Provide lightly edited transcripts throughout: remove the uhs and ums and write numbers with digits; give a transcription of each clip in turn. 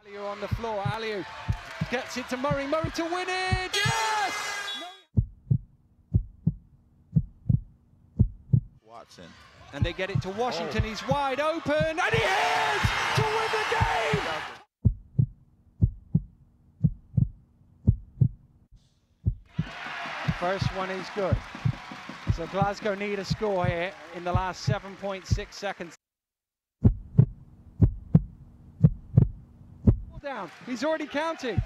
Aliu on the floor. Aliu gets it to Murray. Murray to win it. Yes! Watson. And they get it to Washington. He's wide open, and he hits to win the game. First one is good. So Glasgow need a score here in the last 7.6 seconds. Down. He's already counting.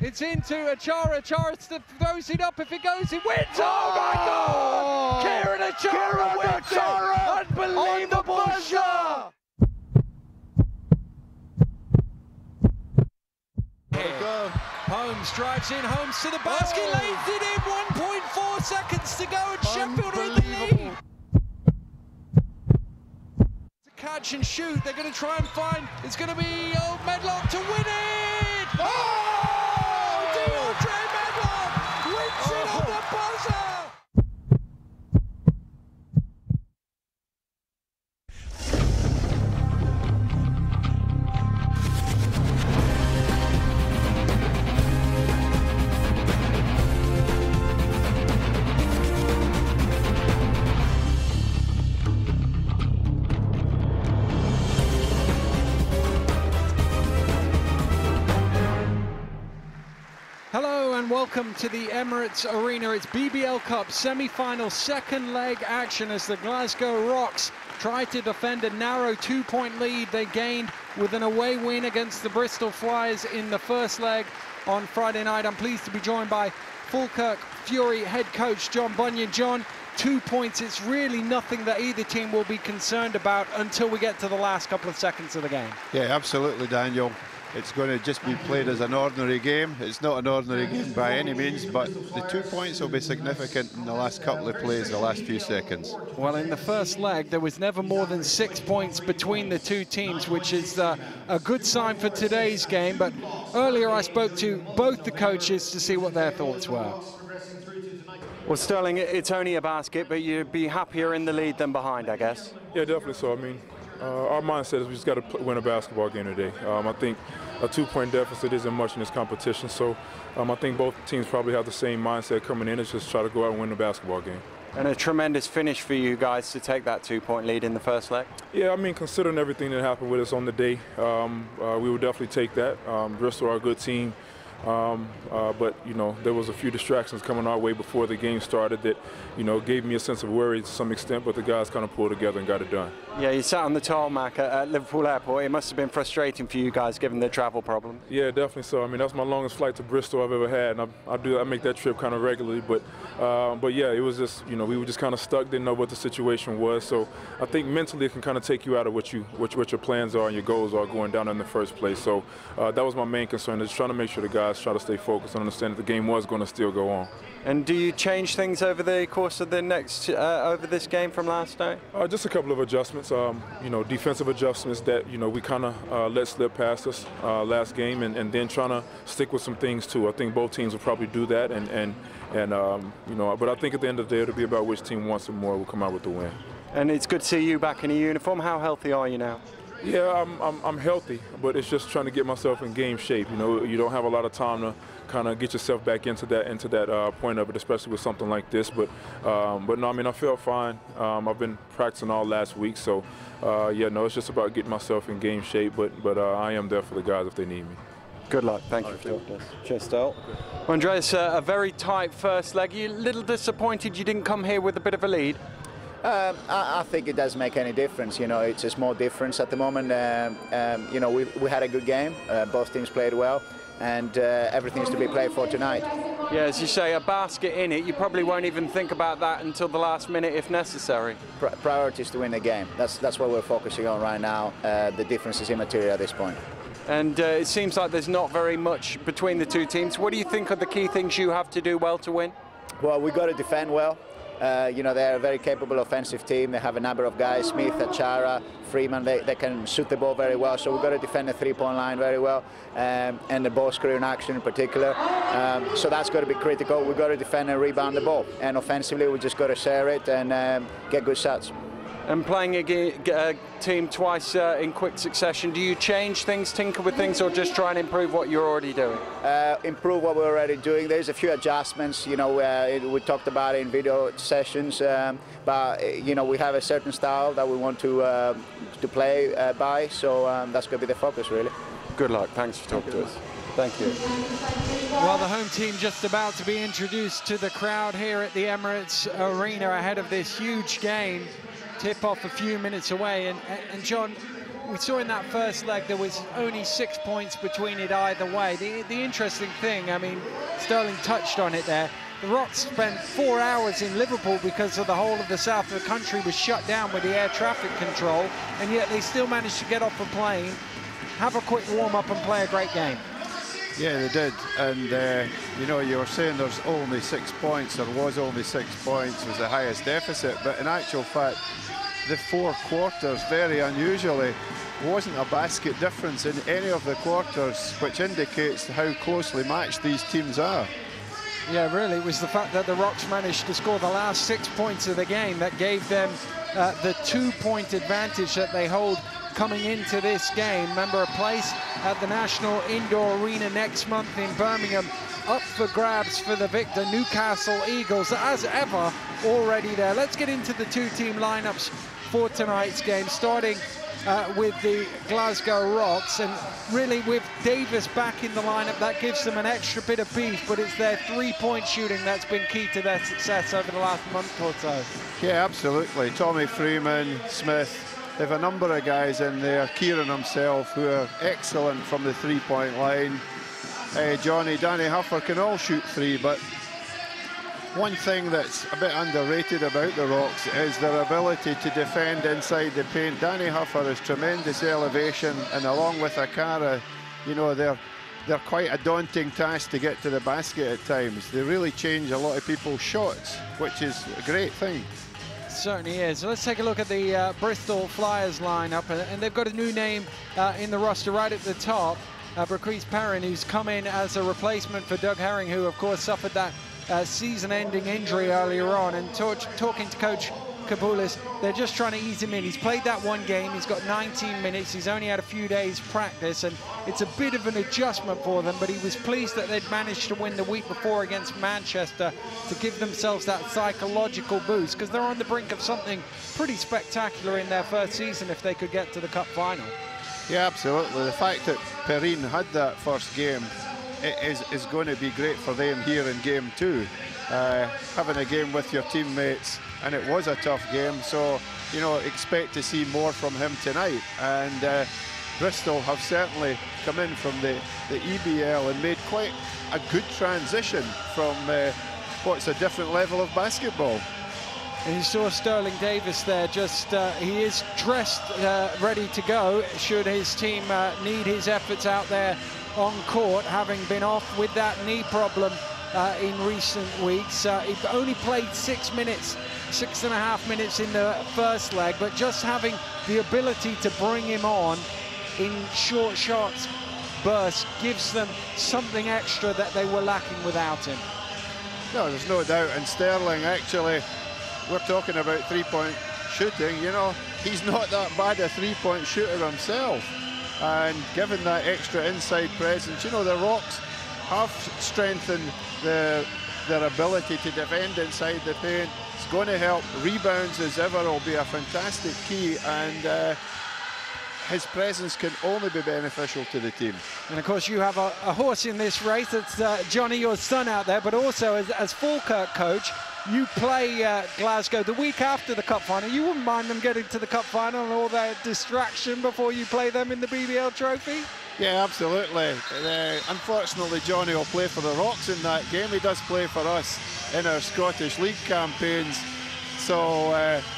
It's into Achara. Achara throws it up. If it goes, he wins. Oh my God! Kieran Achara wins it! Unbelievable shot! Holmes drives in. Holmes to the basket, lays it in. 1.4 seconds to go, and Sheffield are in the lead. To catch and shoot, they're going to try and find. It's going to be Medlock to win it. DeAndre Medlock wins it on the buzzer. Hello and welcome to the Emirates Arena. It's BBL Cup semi-final second leg action as the Glasgow Rocks try to defend a narrow 2-point lead they gained with an away win against the Bristol Flyers in the first leg on Friday night. I'm pleased to be joined by Falkirk Fury head coach John Bunyan. John, 2 points, it's really nothing that either team will be concerned about until we get to the last couple of seconds of the game. Yeah, absolutely, Daniel. It's going to just be played as an ordinary game. It's not an ordinary game by any means, but the 2 points will be significant in the last couple of plays, the last few seconds. Well, in the first leg, there was never more than 6 points between the two teams, which is a good sign for today's game. But earlier I spoke to both the coaches to see what their thoughts were. Well, Sterling, it's only a basket, but you'd be happier in the lead than behind, I guess. Yeah, definitely so. I mean, our mindset is we just got to win a basketball game today. I think a 2-point deficit isn't much in this competition, so I think both teams probably have the same mindset coming in. It's just try to go out and win the basketball game. And a tremendous finish for you guys to take that 2-point lead in the first leg. Yeah, I mean, considering everything that happened with us on the day, we would definitely take that. Bristol are a good team. But, you know, there was a few distractions coming our way before the game started that, you know, gave me a sense of worry to some extent, but the guys kind of pulled together and got it done. Yeah, you sat on the tarmac at Liverpool Airport. It must have been frustrating for you guys given the travel problem. Yeah, definitely so. I mean, that's my longest flight to Bristol I've ever had, and I make that trip kind of regularly, but yeah, it was just, you know, we were just kind of stuck, didn't know what the situation was, so I think mentally it can kind of take you out of what your plans are and your goals are going down in the first place. So that was my main concern, is trying to make sure the guys try to stay focused and understand that the game was going to still go on. And do you change things over the course of the over this game from last night? Just a couple of adjustments, you know, defensive adjustments that, you know, we kind of let slip past us last game, and then trying to stick with some things too. I think both teams will probably do that, and you know, but I think at the end of the day it'll be about which team wants it more will come out with the win. And it's good to see you back in a uniform. How healthy are you now? Yeah, I'm healthy, but it's just trying to get myself in game shape. You know, you don't have a lot of time to kind of get yourself back into that point of it, especially with something like this. But no, I mean, I feel fine. I've been practicing all last week, so yeah, no, it's just about getting myself in game shape. But I am there for the guys if they need me. Good luck. Thank you for talking to us. Cheers, Stel. Andreas, a very tight first leg. You a little disappointed you didn't come here with a bit of a lead? I think it doesn't make any difference. You know, it's a small difference at the moment. You know, we had a good game. Both teams played well, and everything's to be played for tonight. Yeah, as you say, a basket in it. You probably won't even think about that until the last minute, if necessary. Priority is to win the game. That's what we're focusing on right now. The difference is immaterial at this point. And it seems like there's not very much between the two teams. What do you think are the key things you have to do well to win? Well, we've got to defend well. You know, they're a very capable offensive team. They have a number of guys, Smith, Achara, Freeman, they can shoot the ball very well. So we've got to defend the three-point line very well, and the ball screen in action in particular. So that's got to be critical. We've got to defend and rebound the ball. And offensively, we just got to share it and get good shots. and playing a team twice in quick succession, do you change things, tinker with things, or just try and improve what you're already doing? Improve what we're already doing. There's a few adjustments, you know, we talked about it in video sessions, but you know, we have a certain style that we want to play by, so that's going to be the focus, really. Good luck. Thanks for talking to us. Thank you. Well, the home team just about to be introduced to the crowd here at the Emirates Arena ahead of this huge game. Tip-off a few minutes away, and John, we saw in that first leg there was only 6 points between it either way. The interesting thing, I mean, Sterling touched on it there, the Rocks spent 4 hours in Liverpool because of the whole of the south of the country was shut down with the air traffic control, and yet they still managed to get off a plane, have a quick warm-up and play a great game. Yeah, they did, and you know, you were saying there's only 6 points, there was only 6 points, was the highest deficit, but in actual fact, the 4 quarters, very unusually, wasn't a basket difference in any of the quarters, which indicates how closely matched these teams are. Yeah, really, it was the fact that the Rocks managed to score the last 6 points of the game that gave them the 2-point advantage that they hold coming into this game. Remember, a place at the National Indoor Arena next month in Birmingham, up for grabs for the victor, Newcastle Eagles, as ever, already there. Let's get into the two-team lineups for tonight's game, starting with the Glasgow Rocks, and really with Davis back in the lineup, that gives them an extra bit of beef, but it's their three-point shooting that's been key to their success over the last month or so. Yeah, absolutely. Tommy Freeman, Smith, they have a number of guys in there, Kieran himself, who are excellent from the three-point line. Johnny, Danny Huffer can all shoot three, but one thing that's a bit underrated about the Rocks is their ability to defend inside the paint. Danny Huffer has tremendous elevation, and along with Akara, you know, they're quite a daunting task to get to the basket at times. They really change a lot of people's shots, which is a great thing. Certainly is. So let's take a look at the Bristol Flyers lineup, and they've got a new name in the roster right at the top, Braquise Perrin, who's come in as a replacement for Doug Herring, who of course suffered that season-ending injury earlier on. And talking to Coach Kaboulis, they're just trying to ease him in. He's played that one game, he's got 19 minutes, he's only had a few days practice, and it's a bit of an adjustment for them, but he was pleased that they'd managed to win the week before against Manchester to give themselves that psychological boost, because they're on the brink of something pretty spectacular in their first season if they could get to the cup final. Yeah, absolutely. The fact that Perrin had that first game is going to be great for them here in game 2. Having a game with your teammates, and it was a tough game, so you know, expect to see more from him tonight. And Bristol have certainly come in from the EBL and made quite a good transition from what's a different level of basketball. And you saw Sterling Davis there, just he is dressed, ready to go should his team need his efforts out there on court, having been off with that knee problem in recent weeks. He only played 6 minutes, 6.5 minutes in the first leg, but just having the ability to bring him on in short shots bursts gives them something extra that they were lacking without him. No, there's no doubt. And Sterling, actually, we're talking about three-point shooting, you know, he's not that bad a three-point shooter himself. And given that extra inside presence, you know, the Rocks have strengthened their ability to defend inside the paint. It's going to help. Rebounds, as ever, will be a fantastic key, and his presence can only be beneficial to the team. And of course, you have a horse in this race. It's Johnny, your son, out there, but also as Falkirk coach, you play Glasgow the week after the cup final. You wouldn't mind them getting to the cup final and all that distraction before you play them in the BBL trophy? Yeah, absolutely. Unfortunately, Johnny will play for the Rocks in that game. He does play for us in our Scottish League campaigns. So,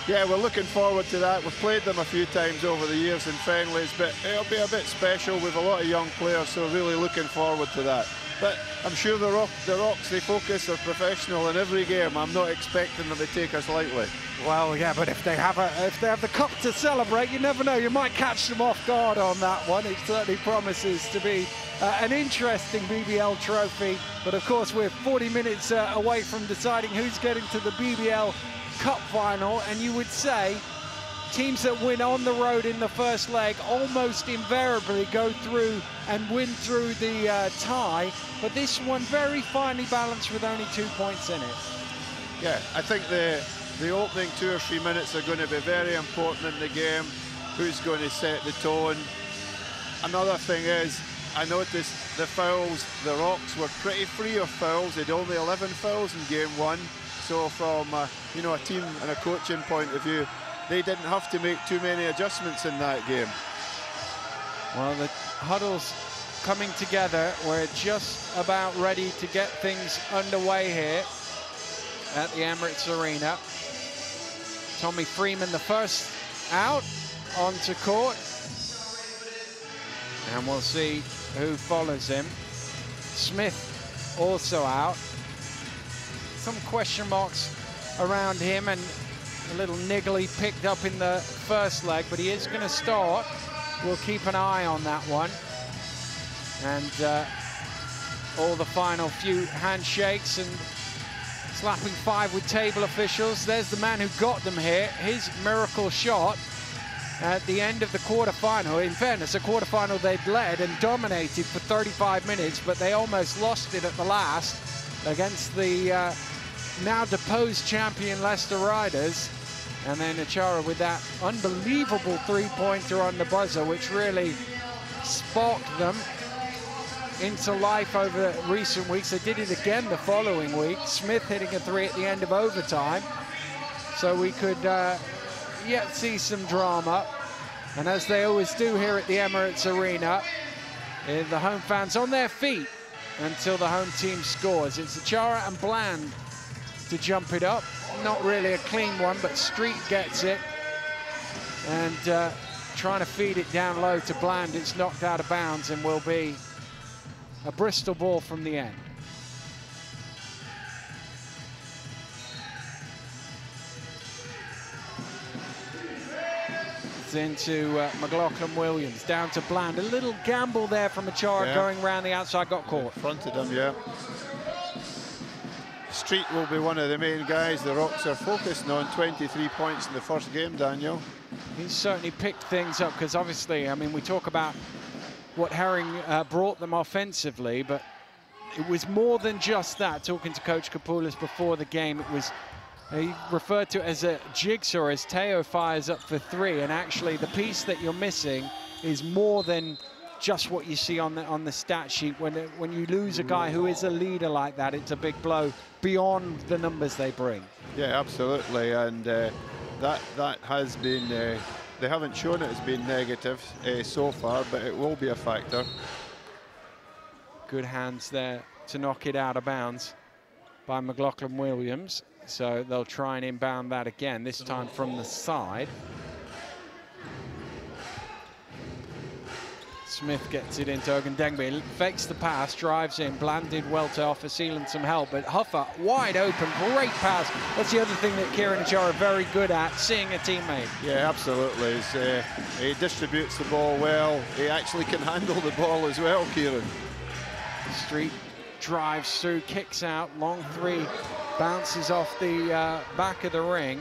yeah, we're looking forward to that. We've played them a few times over the years in friendlies, but it'll be a bit special with a lot of young players, so really looking forward to that. But I'm sure the Rocks, they focus, they're professional in every game. I'm not expecting them to take us lightly. Well, yeah, but if they have the cup to celebrate, you never know. You might catch them off guard on that one. It certainly promises to be an interesting BBL trophy. But of course, we're 40 minutes away from deciding who's getting to the BBL Cup final, and you would say teams that win on the road in the first leg almost invariably go through and win through the tie, but this one very finely balanced with only 2 points in it. Yeah, I think the opening 2 or 3 minutes are going to be very important in the game. Who's going to set the tone? Another thing is, I noticed the fouls, the Rocks were pretty free of fouls. They'd only 11 fouls in game 1. So from you know, a team and a coaching point of view, they didn't have to make too many adjustments in that game. Well, the huddle's coming together. We're just about ready to get things underway here at the Emirates Arena. Tommy Freeman, the first out onto court. And we'll see who follows him. Smith also out. Some question marks around him and a little niggle he picked up in the first leg, but he is going to start. We'll keep an eye on that one. And all the final few handshakes and slapping five with table officials. There's the man who got them here. His miracle shot at the end of the quarterfinal. In fairness, a quarterfinal they'd led and dominated for 35 minutes, but they almost lost it at the last against the now deposed champion Leicester Riders. And then Achara with that unbelievable three-pointer on the buzzer, which really sparked them into life over recent weeks. They did it again the following week. Smith hitting a three at the end of overtime. So we could yet see some drama. And as they always do here at the Emirates Arena, the home fans on their feet until the home team scores. It's Achara and Bland to jump it up. Not really a clean one, but Street gets it. And trying to feed it down low to Bland. It's knocked out of bounds and will be a Bristol ball from the end. It's into McLaughlin Williams, down to Bland. A little gamble there from Achara, going around the outside, got caught. Fronted him, yeah. Street will be one of the main guys the Rocks are focusing on. 23 points in the first game, Daniel. He's certainly picked things up, because obviously, I mean, we talk about what Herring brought them offensively, but it was more than just that. Talking to Coach Kapoulis before the game, it was, he referred to it as a jigsaw as Teo fires up for three, and actually the piece that you're missing is more than just what you see on the stat sheet. When you lose a guy who is a leader like that, it's a big blow beyond the numbers they bring. Yeah, absolutely, and that has been, they haven't shown it as being negative so far, but it will be a factor. Good hands there to knock it out of bounds by McLaughlin Williams. So they'll try and inbound that again, this time from the side. Smith gets it into Ogundengbe, fakes the pass, drives in. Bland did well to offer Sealand some help, but Huffer wide open, great pass. That's the other thing that Kieran Achara are very good at, seeing a teammate. Yeah, absolutely. He distributes the ball well. He actually can handle the ball as well, Kieran. Street drives through, kicks out, long three, bounces off the back of the ring.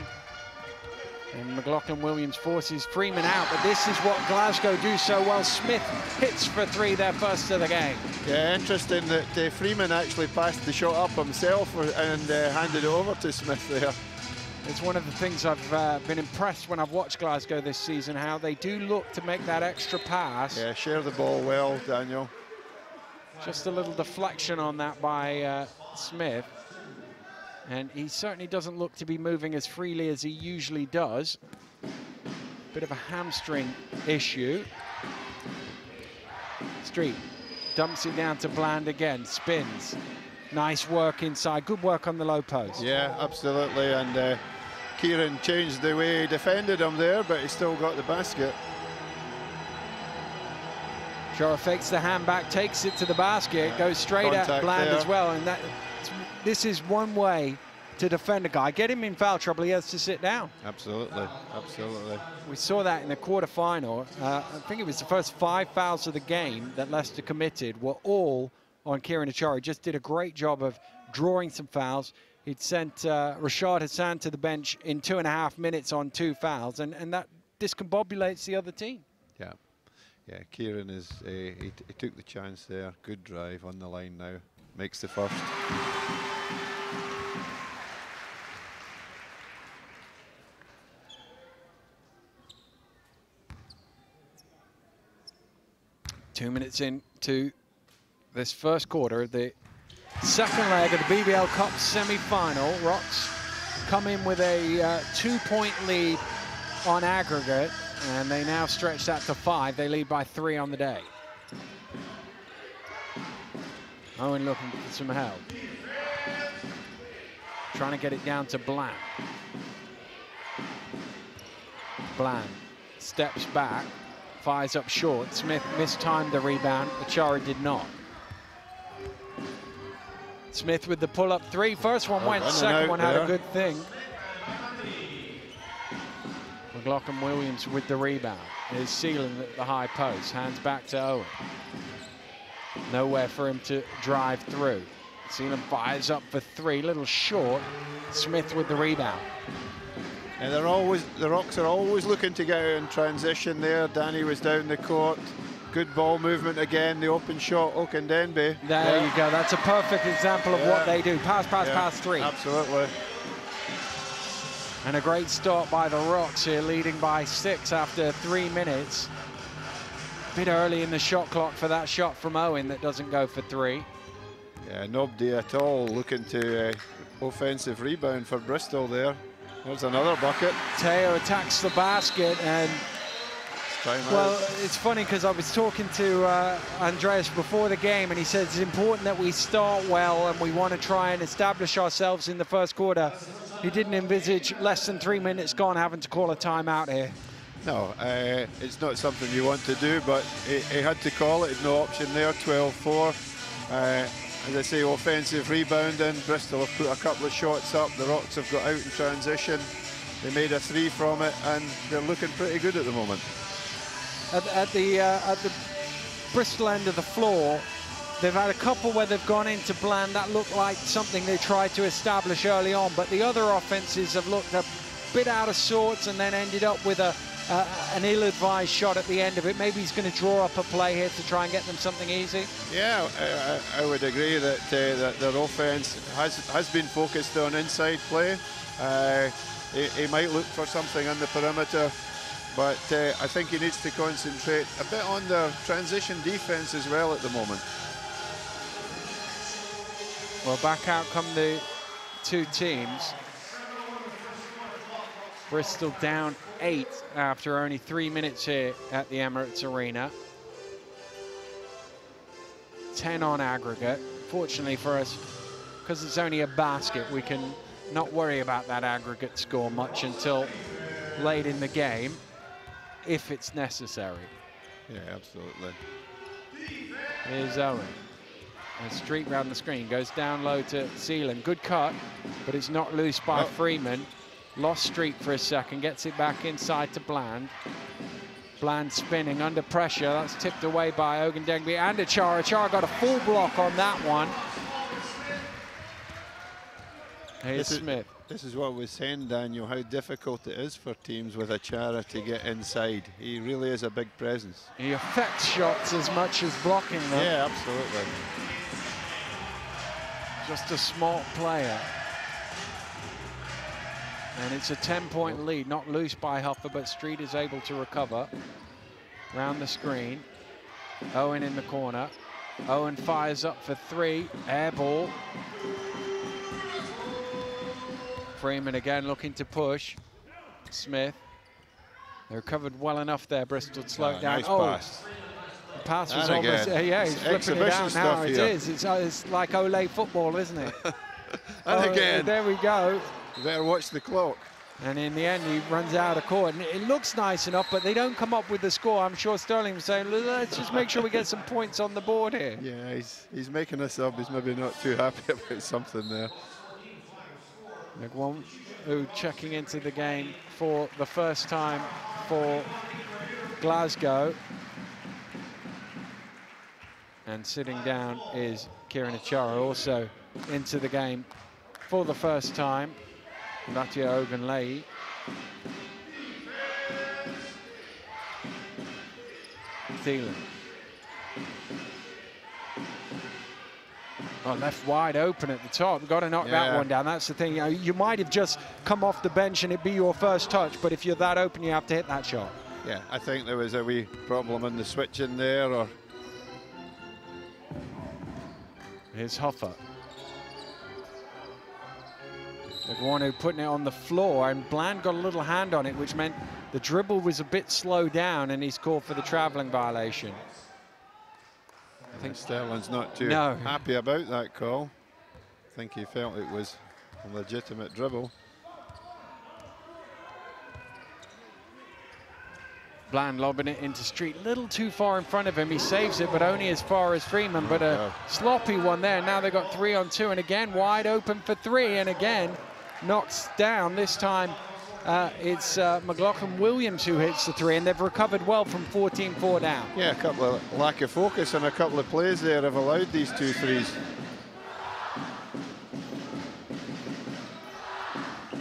And McLaughlin Williams forces Freeman out, but this is what Glasgow do so well. Smith hits for three, their first of the game. Yeah, interesting that Freeman actually passed the shot up himself and handed it over to Smith there. It's one of the things I've been impressed when I've watched Glasgow this season, how they do look to make that extra pass. Yeah, share the ball well, Daniel. Just a little deflection on that by Smith. And he certainly doesn't look to be moving as freely as he usually does. Bit of a hamstring issue. Street dumps it down to Bland again, spins. Nice work inside, good work on the low post. Yeah, absolutely, and Kieran changed the way he defended him there, but he still got the basket. Achara fakes the hand back, takes it to the basket, goes straight Contact at Bland there as well, and this is one way to defend a guy. Get him in foul trouble, he has to sit down. Absolutely, absolutely. We saw that in the quarterfinal. I think it was the first 5 fouls of the game that Leicester committed were all on Kieran Achara. He just did a great job of drawing some fouls. He'd sent Rashad Hassan to the bench in 2.5 minutes on 2 fouls, and that discombobulates the other team. Yeah. Yeah, Kieran is, he took the chance there. Good drive on the line now. Makes the first. Two minutes into this first quarter of the second leg of the BBL Cup semi-final. Rocks come in with a 2-point lead on aggregate, and they now stretch that to 5. They lead by 3 on the day. Owen looking for some help. Trying to get it down to Bland. Bland steps back, fires up short. Smith mistimed the rebound. Achara did not. Smith with the pull-up 3. First one went, second one had a good thing. McLaughlin Williams with the rebound. Is Sealand at the high post. Hands back to Owen. Nowhere for him to drive through. Sealand fires up for 3, little short. Smith with the rebound. And the Rocks are always looking to get out in transition there. Danny was down the court. Good ball movement again. The open shot, Okendenbe. There you go. That's a perfect example of what they do. Pass, pass, pass, 3. Absolutely. And a great start by the Rocks here, leading by 6 after 3 minutes. Bit early in the shot clock for that shot from Owen that doesn't go for 3. Yeah, nobody at all looking to offensive rebound for Bristol there. There's another bucket. Teo attacks the basket, and well, it's funny because I was talking to Andreas before the game, and he said it's important that we start well and we want to try and establish ourselves in the first quarter. He didn't envisage less than 3 minutes gone having to call a timeout here. No, it's not something you want to do, but he had to call it. No option there, 12-4. As I say, offensive rebound, and Bristol have put a couple of shots up. The Rocks have got out in transition. They made a 3 from it, and they're looking pretty good at the moment. At the Bristol end of the floor, they've had a couple where they've gone into Bland. That looked like something they tried to establish early on, but the other offenses have looked a bit out of sorts and then ended up with an ill-advised shot at the end of it. Maybe he's going to draw up a play here to try and get them something easy. Yeah, I would agree that that their offense has been focused on inside play. He might look for something on the perimeter, but I think he needs to concentrate a bit on their transition defense as well at the moment. Well, back out come the two teams. Bristol down 8 after only 3 minutes here at the Emirates Arena. 10 on aggregate. Fortunately for us, because it's only a basket, we can not worry about that aggregate score much until late in the game, if it's necessary. Yeah, absolutely. Here's Owen. And streak round the screen, goes down low to Sealand. Good cut, but it's not loose by Freeman. Lost streak for a second, gets it back inside to Bland. Bland spinning under pressure. That's tipped away by Ogundengi and Achara. Achara got a full block on that one. Here's Smith. This is what we're saying, Daniel, how difficult it is for teams with Achara to get inside. He really is a big presence. He affects shots as much as blocking them. Yeah, absolutely. Just a smart player. And it's a 10-point lead, not loose by Huffer, but Street is able to recover. Round the screen. Owen in the corner. Owen fires up for 3. Air ball. Freeman again looking to push. Smith. They recovered well enough there. Bristol slowed down. Nice pass. The pass was almost, yeah, he's flipping it out now. It is. It's like Olay football, isn't it? And again. There we go. You better watch the clock. And in the end, he runs out of court. And it looks nice enough, but they don't come up with the score. I'm sure Sterling was saying, let's just make sure we get some points on the board here. Yeah, he's making a sub. He's maybe not too happy about something there. McWon, who checking into the game for the first time for Glasgow. And sitting down is Kieran Achara, also into the game for the first time. Latia Ogunlei. Thielen. Oh, left wide open at the top. Got to knock that one down. That's the thing. You might have just come off the bench and it'd be your first touch, but if you're that open, you have to hit that shot. Yeah, I think there was a wee problem in the switching there. Or here's Hoffa. Iguanu putting it on the floor, and Bland got a little hand on it, which meant the dribble was a bit slowed down, and he's called for the travelling violation. I think Sterling's not too happy about that call. I think he felt it was a legitimate dribble. Bland lobbing it into Street, a little too far in front of him. He saves it, but only as far as Freeman, but a sloppy one there. Now they've got 3-on-2, and again wide open for 3, and again knocks down. This time it's McLaughlin Williams who hits the 3, and they've recovered well from 14-4 down. Yeah, a couple of lack of focus and a couple of plays there have allowed these 2 threes.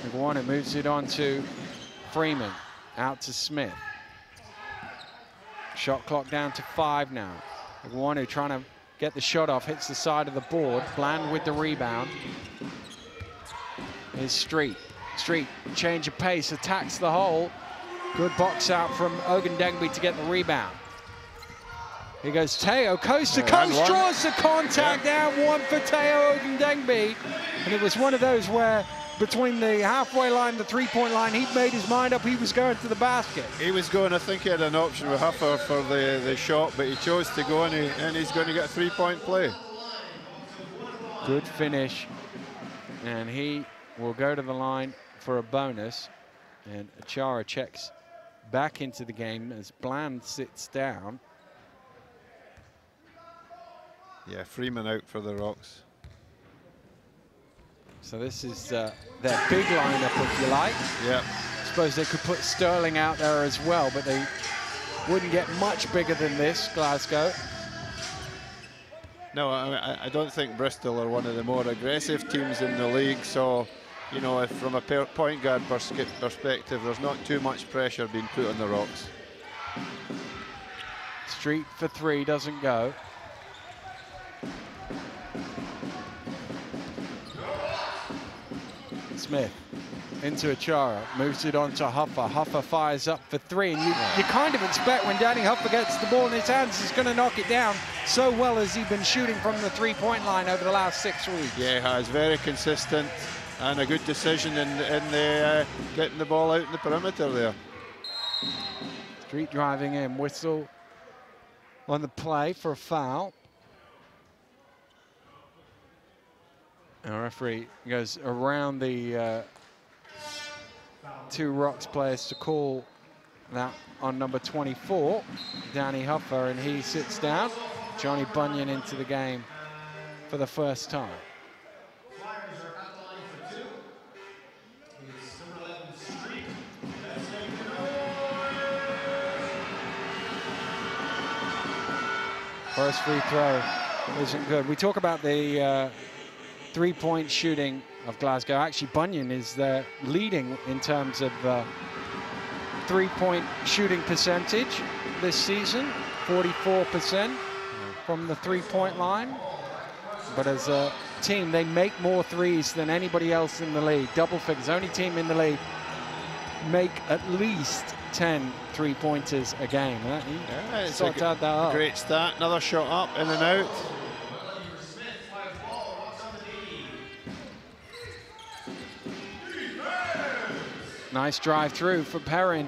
Iguanu moves it on to Freeman, out to Smith. Shot clock down to 5 now. Iguanu trying to get the shot off, hits the side of the board. Bland with the rebound. Here's Street. Street, change of pace, attacks the hole. Good box out from Ogundenbi to get the rebound. Here goes Teo, coast to coast, draws the contact down. One for Teo Ogundenbi. And it was one of those where between the halfway line and the 3-point line, he'd made his mind up, he was going to the basket. He was going, I think he had an option with Huffer for the shot, but he chose to go, and he's going to get a 3-point play. Good finish, and he will go to the line for a bonus, and Achara checks back into the game as Bland sits down. Yeah, Freeman out for the Rocks. So this is their big lineup, if you like. Yeah. I suppose they could put Sterling out there as well, but they wouldn't get much bigger than this, Glasgow. No, I don't think Bristol are one of the more aggressive teams in the league, so, you know, if from a point guard perspective, there's not too much pressure being put on the Rocks. Street for 3, doesn't go. Smith into Achara, moves it on to Huffer. Huffer fires up for 3, and you kind of expect when Danny Huffer gets the ball in his hands, he's going to knock it down. So well has he been shooting from the 3-point line over the last 6 weeks. Yeah, he has, very consistent and a good decision in the getting the ball out in the perimeter there. Street driving in, whistle on the play for a foul. And the referee goes around the 2 Rocks players to call that on number 24, Danny Huffer, and he sits down. Johnny Bunyan into the game for the first time. First free throw isn't good. We talk about the 3-point shooting of Glasgow. Actually, Bunyan is leading in terms of 3-point shooting percentage this season, 44% from the 3-point line. But as a team, they make more threes than anybody else in the league. Double figures, only team in the league make at least 10 3-pointers a game. Yeah, it's a great start. Another shot up, in and out. Nice drive through for Perrin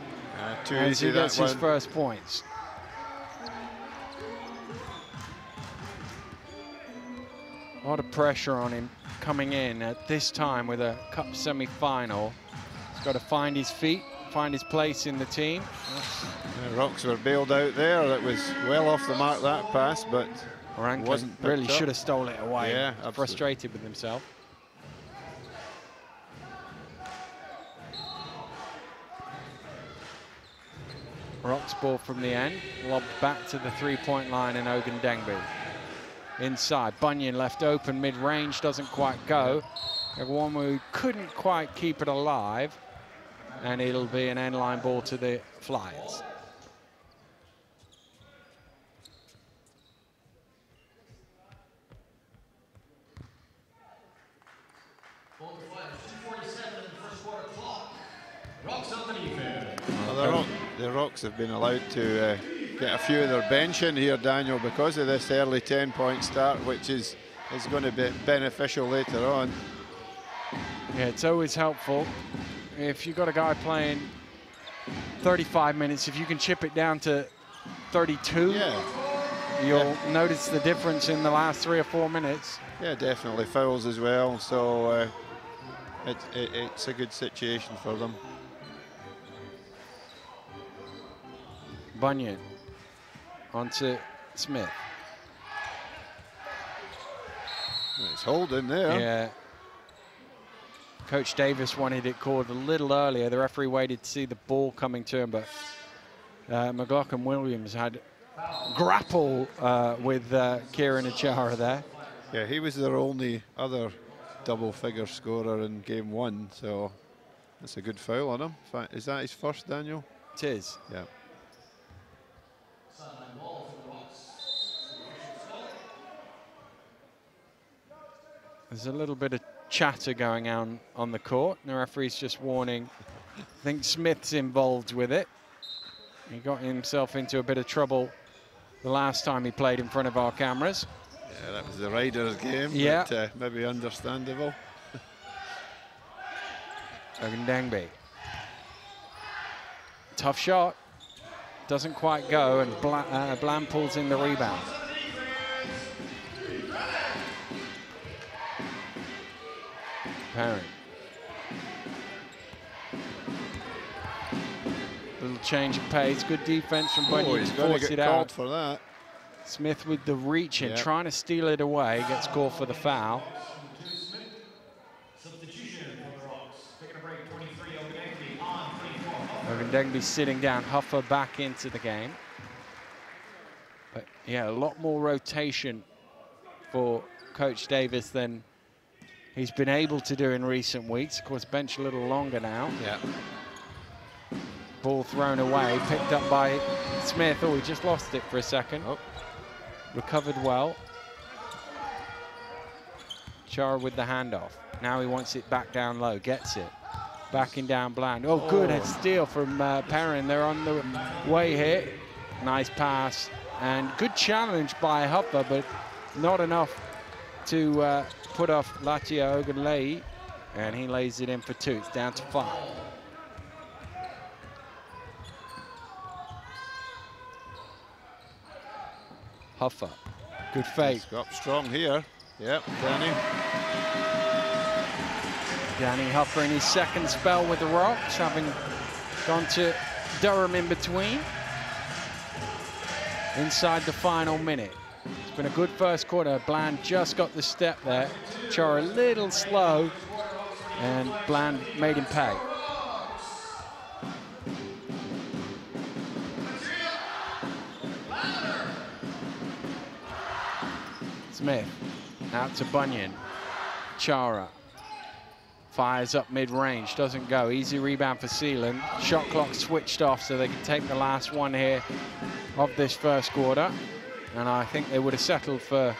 as he gets his first points. A lot of pressure on him coming in at this time with a cup semi-final. He's got to find his feet, find his place in the team. The Rocks were bailed out there. That was well off the mark, that pass, but Rankin really should have stolen it away. Yeah, absolutely. Frustrated with himself. Rocks ball from the end, lobbed back to the 3-point line in Ogundenbi. Inside, Bunyan left open mid-range, doesn't quite go. Iguanu couldn't quite keep it alive, and it'll be an end-line ball to the Flyers. the Rocks have been allowed to get a few of their bench in here, Daniel, because of this early 10-point start, which is going to be beneficial later on. Yeah, it's always helpful if you've got a guy playing 35 minutes, if you can chip it down to 32, you'll notice the difference in the last 3 or 4 minutes. Yeah, definitely fouls as well, so it's a good situation for them. Bunyan onto Smith. It's holding there. Yeah. Coach Davis wanted it called a little earlier. The referee waited to see the ball coming to him, but McLaughlin Williams had grapple with Kieran Achara there. Yeah, he was their only other double-figure scorer in game 1, so that's a good foul on him. Is that his first, Daniel? It is. Yeah. There's a little bit of chatter going on the court. The referee's just warning. I think Smith's involved with it. He got himself into a bit of trouble the last time he played in front of our cameras. Yeah, that was the Riders game, yeah. But maybe understandable. Ogundengbe. Tough shot. Doesn't quite go, and Bland pulls in the rebound. Perrin. Little change of pace. Good defense from Bunyan. He's going to get called for that. Smith with the reach in, trying to steal it away. Gets called for the foul. Ogundengbe sitting down. Huffer back into the game. But yeah, a lot more rotation for Coach Davis than he's been able to do in recent weeks. Of course, bench a little longer now. Yeah. Ball thrown away, picked up by Smith. Oh, he just lost it for a second. Oh. Recovered well. Chara with the handoff. Now he wants it back down low, gets it. Backing down Bland. Oh, good steal from Perrin. They're on the way here. Nice pass. And good challenge by Huffer, but not enough to put off Latia Ogunlei, and he lays it in for 2. It's down to 5. Huffer, good fake. He's got strong here. Yep, Danny Huffer in his second spell with the Rocks, having gone to Durham in between. Inside the final minute. It's been a good first quarter. Bland just got the step there. Chara a little slow, and Bland made him pay. Smith out to Bunyan. Chara fires up mid-range, doesn't go. Easy rebound for Sealand. Shot clock switched off so they can take the last one here of this first quarter. And I think they would have settled for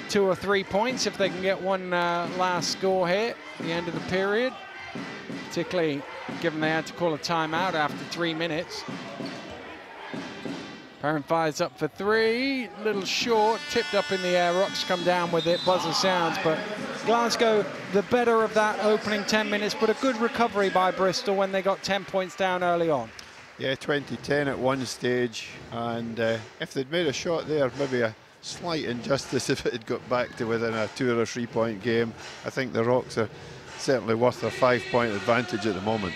2 or 3 points if they can get one last score here at the end of the period, particularly given they had to call a timeout after 3 minutes. Perrin fires up for 3, little short, tipped up in the air. Rocks come down with it, buzzer sounds, but Glasgow the better of that opening 10 minutes, but a good recovery by Bristol when they got 10 points down early on. Yeah, 20-10 at one stage, and if they'd made a shot there, maybe a slight injustice if it had got back to within a 2 or 3 point game. I think the Rocks are certainly worth a 5-point advantage at the moment.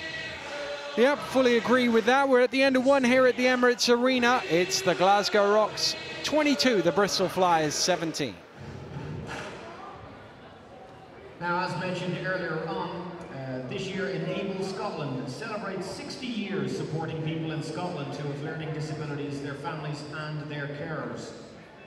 Yep, fully agree with that. We're at the end of one here at the Emirates Arena. It's the Glasgow Rocks 22, the Bristol Flyers 17. Now, as mentioned earlier on, this year Enable Scotland celebrates 60 years supporting people in Scotland who have learning disabilities, their families and their carers.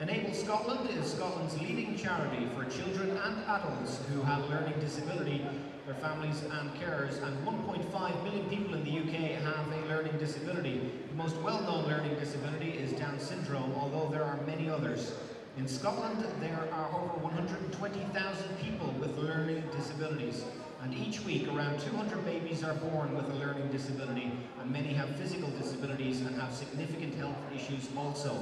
Enable Scotland is Scotland's leading charity for children and adults who have learning disability, their families and carers, and 1.5 million people in the UK have a learning disability. The most well-known learning disability is Down syndrome, although there are many others. In Scotland, there are over 120,000 people with learning disabilities. And each week, around 200 babies are born with a learning disability, and many have physical disabilities and have significant health issues also.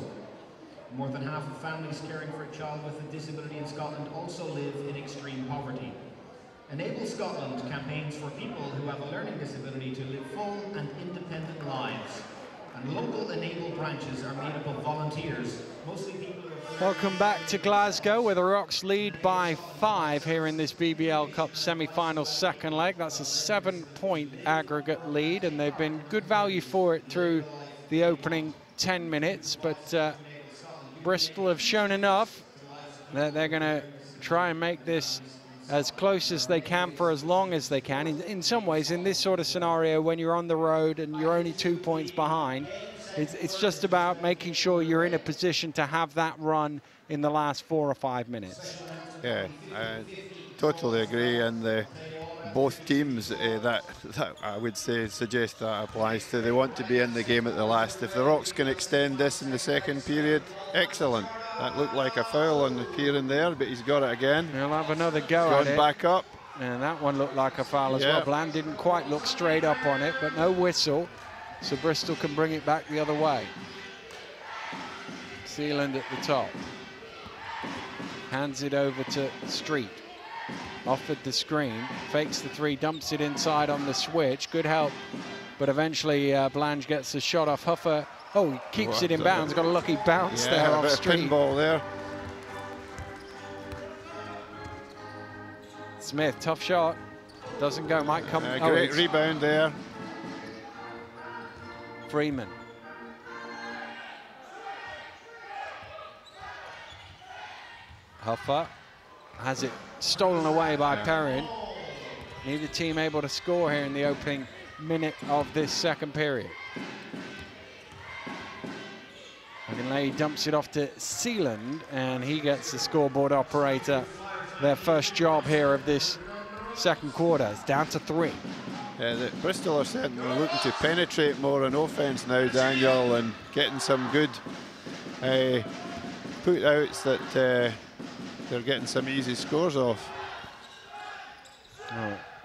More than half of families caring for a child with a disability in Scotland also live in extreme poverty. Enable Scotland campaigns for people who have a learning disability to live full and independent lives. And local Enable branches are made up of volunteers, mostly people who are... Welcome back to Glasgow, where the Rocks lead by 5 here in this BBL Cup semi-final second leg. That's a 7-point aggregate lead, and they've been good value for it through the opening 10 minutes. But Bristol have shown enough that they're going to try and make this as close as they can for as long as they can. In some ways, in this sort of scenario, when you're on the road and you're only 2 points behind, it's just about making sure you're in a position to have that run in the last 4 or 5 minutes. Yeah, I totally agree, and both teams that I would say suggest that applies to. They want to be in the game at the last. If the Rocks can extend this in the second period, excellent. That looked like a foul on here and there, but he's got it again. He'll have another go at it. Going back up. And that one looked like a foul as well. Bland didn't quite look straight up on it, but no whistle. So Bristol can bring it back the other way. Sealand at the top. Hands it over to Street. Offered the screen, fakes the 3, dumps it inside on the switch. Good help, but eventually Blange gets the shot off Huffer. Oh, he keeps it in bounds. Got a lucky bounce there off Street. Pinball there. Smith, tough shot. Doesn't go, might come. Great rebound there. Freeman. Huffer has it stolen away by Perrin. Neither team able to score here in the opening minute of this second period. Lay dumps it off to Sealand, and he gets the scoreboard operator their first job here of this second quarter. It's down to 3. Yeah, Bristol are certainly looking to penetrate more on offense now, Daniel, and getting some good put outs that they're getting some easy scores off.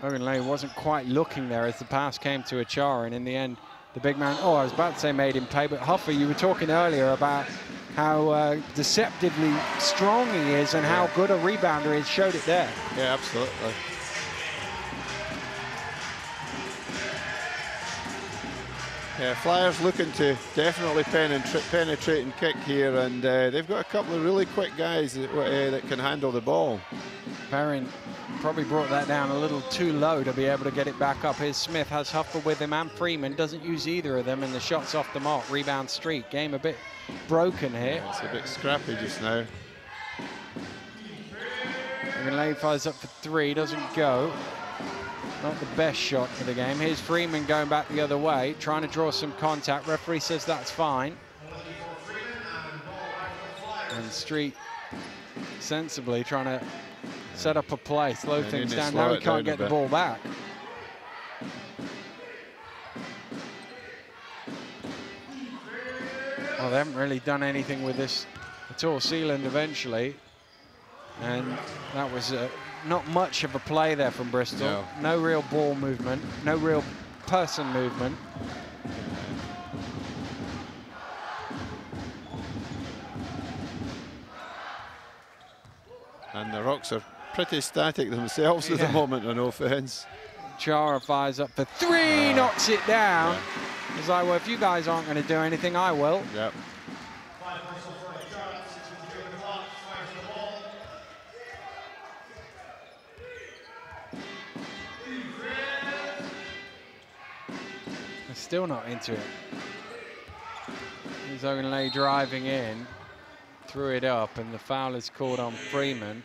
Lay wasn't quite looking there as the pass came to Achara, and in the end, the big man, I was about to say made him pay, but Huffer, you were talking earlier about how deceptively strong he is and how good a rebounder is, showed it there. Yeah, absolutely. Yeah, Flyers looking to definitely penetrate and kick here, and they've got a couple of really quick guys that can handle the ball. Perrin probably brought that down a little too low to be able to get it back up. Here's Smith, has Huffer with him, and Freeman doesn't use either of them, and the shot's off the mark. Rebound Street. Game a bit broken here. Yeah, it's a bit scrappy just now. Lay fires up for 3, doesn't go. Not the best shot for the game. Here's Freeman going back the other way, trying to draw some contact. Referee says that's fine. And Street sensibly trying to set up a play, slow things down. Now he can't get the ball back. Well, they haven't really done anything with this at all. Sealand eventually. And that was not much of a play there from Bristol. No real ball movement, no real person movement. And the Rocks are pretty static themselves at the moment on offense. Chara fires up for 3, knocks it down. It's like, well, if you guys aren't going to do anything, I will. Yep. Still not into it. Here's Lay driving in, threw it up, and the foul is called on Freeman.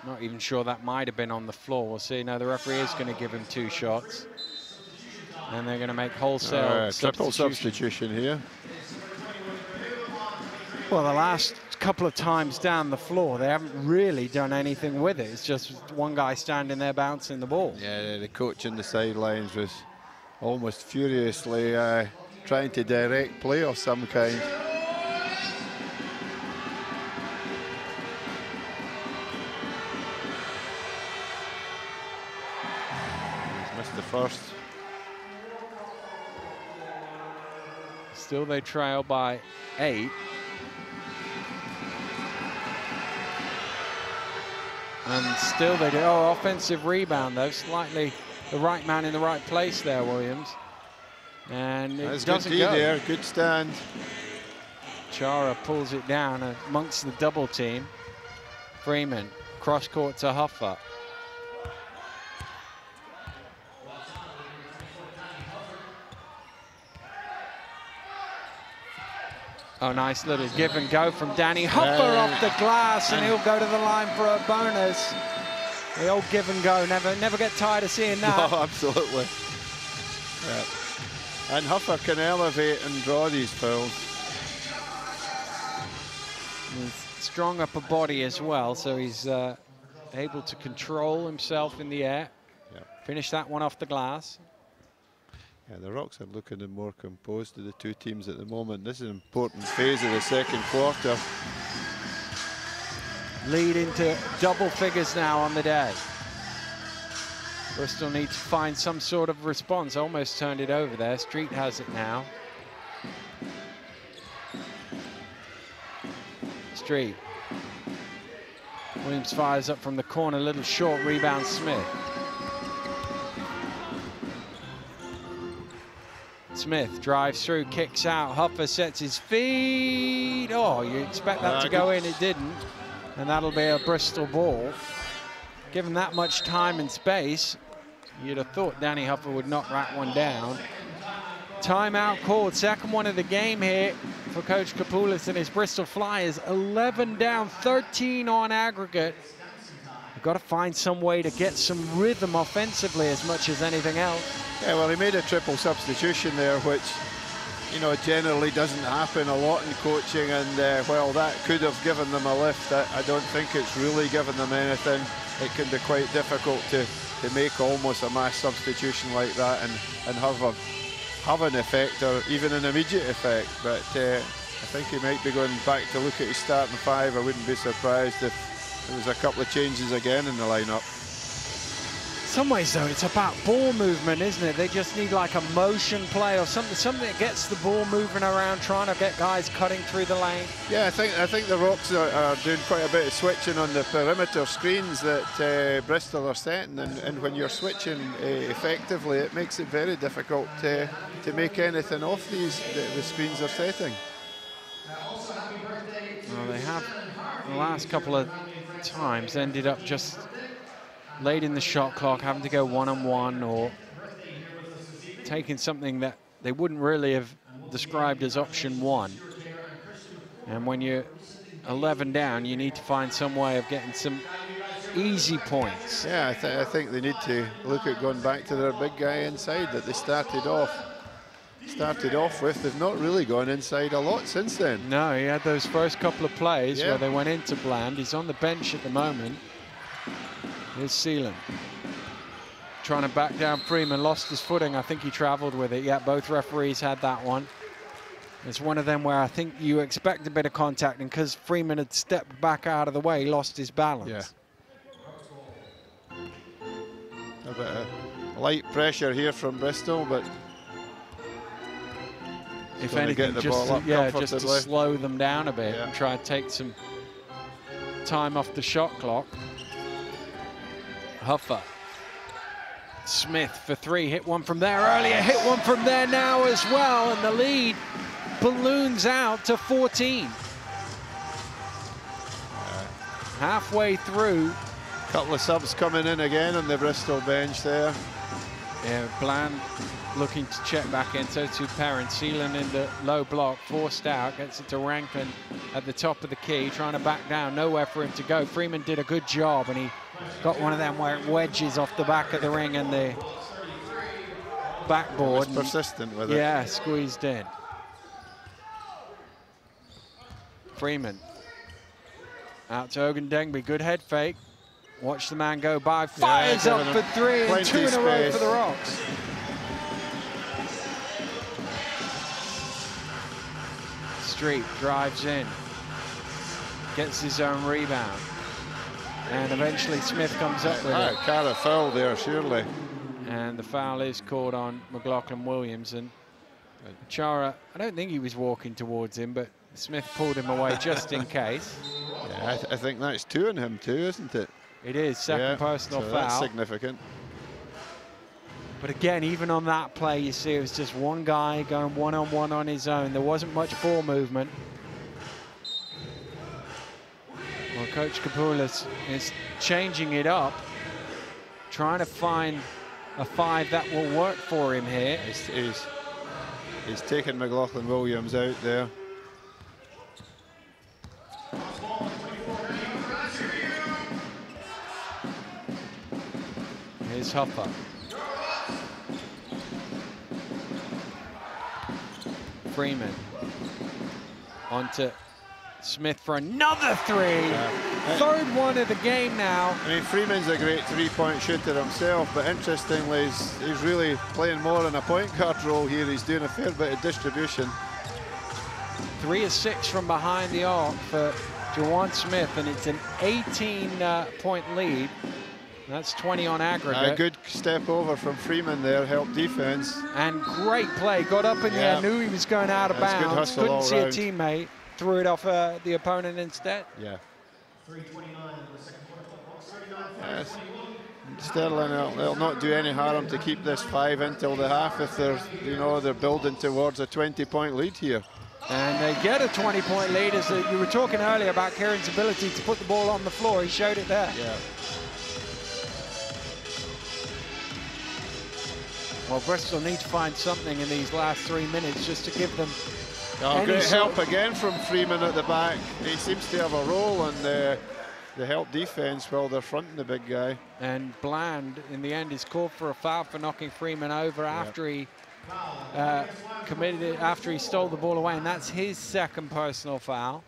Not even sure that might have been on the floor. We'll see. No, the referee is going to give him 2 shots. And they're going to make wholesale triple substitution here. Well, the last couple of times down the floor, they haven't really done anything with it. It's just one guy standing there bouncing the ball. Yeah, the coach in the sidelines was almost furiously trying to direct play of some kind. the first. Still they trail by 8. And still they do. Oh, offensive rebound though. Slightly the right man in the right place there, Williams. And it That's doesn't good go. there, good stand. Chara pulls it down amongst the double team. Freeman, cross court to Huffer. Oh, nice little give and go from Danny Huffer off the glass, and he'll go to the line for a bonus. The old give and go, never get tired of seeing that. No, absolutely. Yeah. And Huffer can elevate and draw these fouls. He's strong upper body as well, so he's able to control himself in the air. Yeah. Finish that one off the glass. Yeah, the Rocks are looking more composed to the two teams at the moment. This is an important phase of the second quarter. Lead into double figures now on the day. Bristol needs to find some sort of response. Almost turned it over there. Street has it now. Street. Williams fires up from the corner, little short rebound, Smith. Smith drives through, kicks out. Huffer sets his feet. Oh, you expect that to go in, it didn't. And that'll be a Bristol ball. Given that much time and space, you'd have thought Danny Huffer would knock that one down. Timeout called, second one of the game here for Coach Kapoulis and his Bristol Flyers. 11 down, 13 on aggregate. You've got to find some way to get some rhythm offensively as much as anything else. Yeah, well, he made a triple substitution there, which, you know, generally doesn't happen a lot in coaching, and while that could have given them a lift, I don't think it's really given them anything. It can be quite difficult to make almost a mass substitution like that and have an effect, or even an immediate effect. But I think he might be going back to look at his starting 5. I wouldn't be surprised if there was a couple of changes again in the lineup. In some ways, though, it's about ball movement, isn't it? They just need like a motion play or something that gets the ball moving around, trying to get guys cutting through the lane. Yeah, I think the Rocks are doing quite a bit of switching on the perimeter screens that Bristol are setting, and when you're switching effectively, it makes it very difficult to make anything off the screens they're setting. Well, they have the last couple of times ended up just late in the shot clock, having to go one-on-one or taking something that they wouldn't really have described as option 1. And when you're 11 down, you need to find some way of getting some easy points. Yeah, I think they need to look at going back to their big guy inside that they started off with. They've not really gone inside a lot since then. No, he had those first couple of plays where they went into Bland. He's on the bench at the moment. Here's Seelan. Trying to back down Freeman, lost his footing. I think he traveled with it. Yeah, both referees had that one. It's one of them where I think you expect a bit of contact, and because Freeman had stepped back out of the way, he lost his balance. Yeah. A bit of light pressure here from Bristol, but if anything, just to slow them down a bit and try to take some time off the shot clock. Huffer. Smith for 3, hit one from there earlier, hit one from there now as well, and the lead balloons out to 14. Halfway through. Couple of subs coming in again on the Bristol bench there. Yeah, Bland looking to check back in, so to Perrin. Seelan in the low block, forced out, gets it to Rankin at the top of the key, trying to back down, nowhere for him to go. Freeman did a good job, and he got one of them where it wedges off the back of the ring and the backboard. He's persistent with it. Yeah, squeezed in. Freeman. Out to Ogundenby, good head fake. Watch the man go by, fires up for 3 and 2 in a row for the Rocks. Street drives in, gets his own rebound. And eventually Smith comes up with it. Cara foul there, surely. And the foul is called on McLaughlin Williams. And Chara, I don't think he was walking towards him, but Smith pulled him away just in case. Yeah, I think that's 2 on him too, isn't it? It is, second personal foul. That's significant. But again, even on that play, you see it was just one guy going one-on-one on his own. There wasn't much ball movement. Well, Coach Kapoulis is changing it up, trying to find a 5 that will work for him here. He's taken McLaughlin Williams out there. Here's Hopper. Freeman onto Smith for another 3. Third one of the game now. I mean, Freeman's a great three-point shooter himself, but interestingly, he's really playing more in a point guard role here. He's doing a fair bit of distribution. 3 of 6 from behind the arc for Juwan Smith, and it's an 18-point lead. That's 20 on aggregate. A good step over from Freeman there, helped defense. And great play, got up in the air, knew he was going out of bounds, couldn't see a teammate, threw it off the opponent instead. Yeah. 3:29 in the second quarter. Yes. Sterling, they'll not do any harm to keep this 5 until the half if they're building towards a 20-point lead here. And they get a 20-point lead. As you were talking earlier about Kieran's ability to put the ball on the floor, he showed it there. Yeah. Well, Bristol need to find something in these last 3 minutes just to give them great help again from Freeman at the back. He seems to have a role in the help defense while they're fronting the big guy. And Bland, in the end, is called for a foul for knocking Freeman over after he committed it, after he stole the ball away, and that's his second personal foul.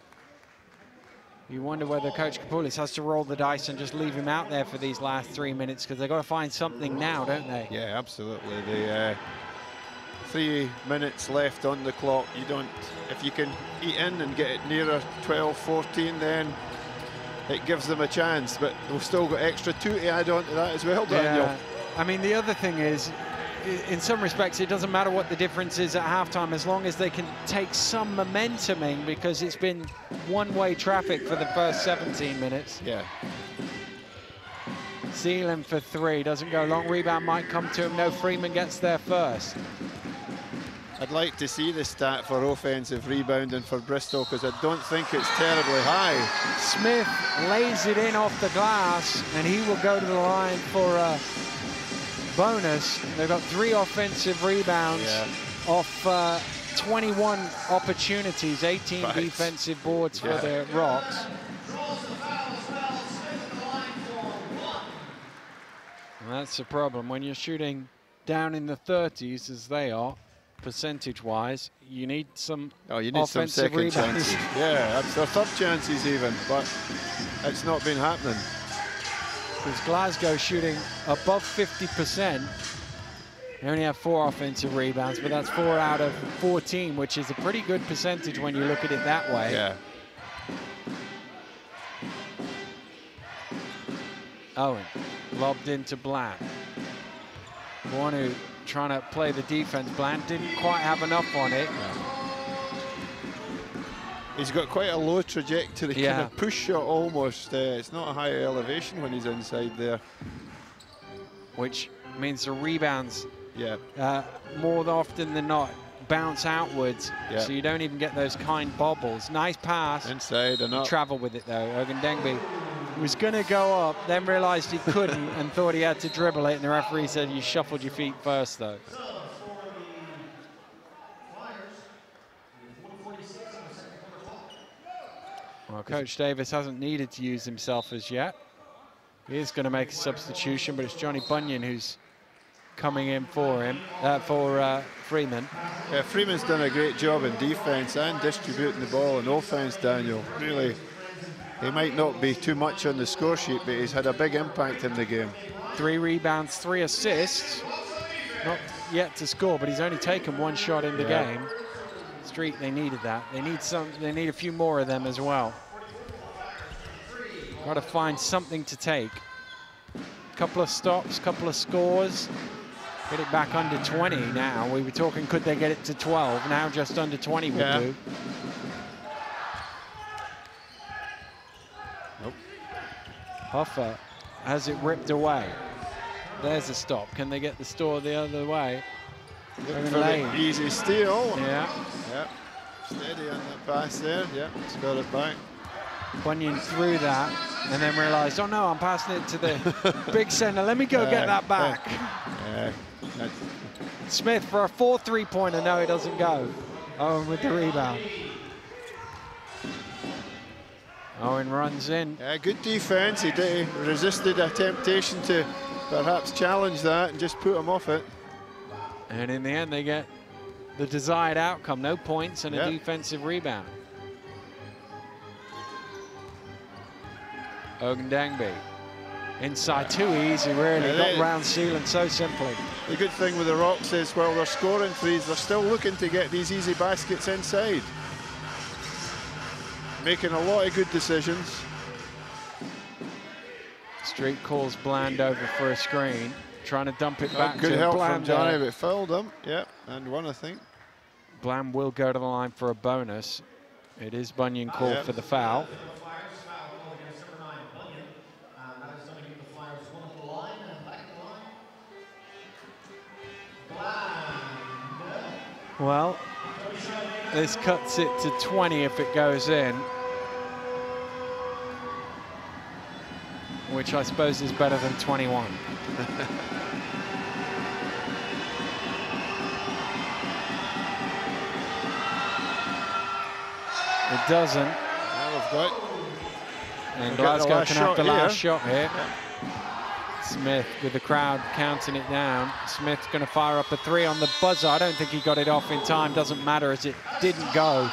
You wonder whether Coach Kapoulis has to roll the dice and just leave him out there for these last 3 minutes, because they've got to find something now, don't they? Yeah, absolutely. The 3 minutes left on the clock. If you can eat in and get it nearer 12, 14, then it gives them a chance. But they've still got extra 2 to add on to that as well, Daniel. Yeah. I mean, the other thing is, in some respects, it doesn't matter what the difference is at halftime as long as they can take some momentum in, because it's been one-way traffic for the first 17 minutes. Yeah. Sealing for 3, doesn't go long. Rebound might come to him. No, Freeman gets there first. I'd like to see the stat for offensive rebounding for Bristol, because I don't think it's terribly high. Smith lays it in off the glass, and he will go to the line for a bonus. They've got 3 offensive rebounds off 21 opportunities, 18 defensive boards for the Rocks. And that's the problem. When you're shooting down in the 30s, as they are, percentage-wise, you need some offensive second rebounds. chances. Yeah, they're third chances even, but it's not been happening. Because Glasgow shooting above 50%. They only have 4 offensive rebounds, but that's 4 out of 14, which is a pretty good percentage when you look at it that way. Yeah. Owen lobbed into Bland. Wanu trying to play the defense. Bland didn't quite have enough on it. He's got quite a low trajectory, kind of push shot almost. It's not a high elevation when he's inside there. Which means the rebounds, more often than not, bounce outwards, so you don't even get those kind bobbles. Nice pass. Inside and up. Travel with it though. Ogundengi was going to go up, then realized he couldn't and thought he had to dribble it, and the referee said you shuffled your feet first though. Well, Coach Davis hasn't needed to use himself as yet. He is going to make a substitution, but it's Johnny Bunyan who's coming in for him, for Freeman. Yeah, Freeman's done a great job in defense and distributing the ball in offense, Daniel. Really, he might not be too much on the score sheet, but he's had a big impact in the game. 3 rebounds, 3 assists. Not yet to score, but he's only taken 1 shot in the game. Street, they needed that. They need a few more of them as well. Got to find something to take. Couple of stops, couple of scores. Get it back under 20 now. We were talking, could they get it to 12? Now just under 20 will do. Nope. Hoffer has it ripped away. There's a stop. Can they get the store the other way? Easy steal. Yeah. Yeah. Steady on the pass there. Yeah, it's got it back. Bunyan threw that and then realised, oh no, I'm passing it to the big centre. Let me go get that back. Smith for a 4 3-pointer. No, it doesn't go. Owen with the rebound. Owen runs in. Good defence. He resisted a temptation to perhaps challenge that and just put him off it. And in the end, they get the desired outcome. No points and a defensive rebound. Ogundangbe. Inside, too easy, really. Got round ceiling so simply. The good thing with the Rocks is, while they're scoring threes, they're still looking to get these easy baskets inside. Making a lot of good decisions. Street calls Bland over for a screen. Trying to dump it back to good help Bland from Johnny, but fouled him. Yeah, and one, I think. Bland will go to the line for a bonus. It is Bunyan called for the foul. Well, this cuts it to 20 if it goes in, which I suppose is better than 21. It doesn't. And Glasgow can have the last shot here. Smith with the crowd counting it down. Smith's going to fire up a 3 on the buzzer. I don't think he got it off in time. Doesn't matter as it didn't go.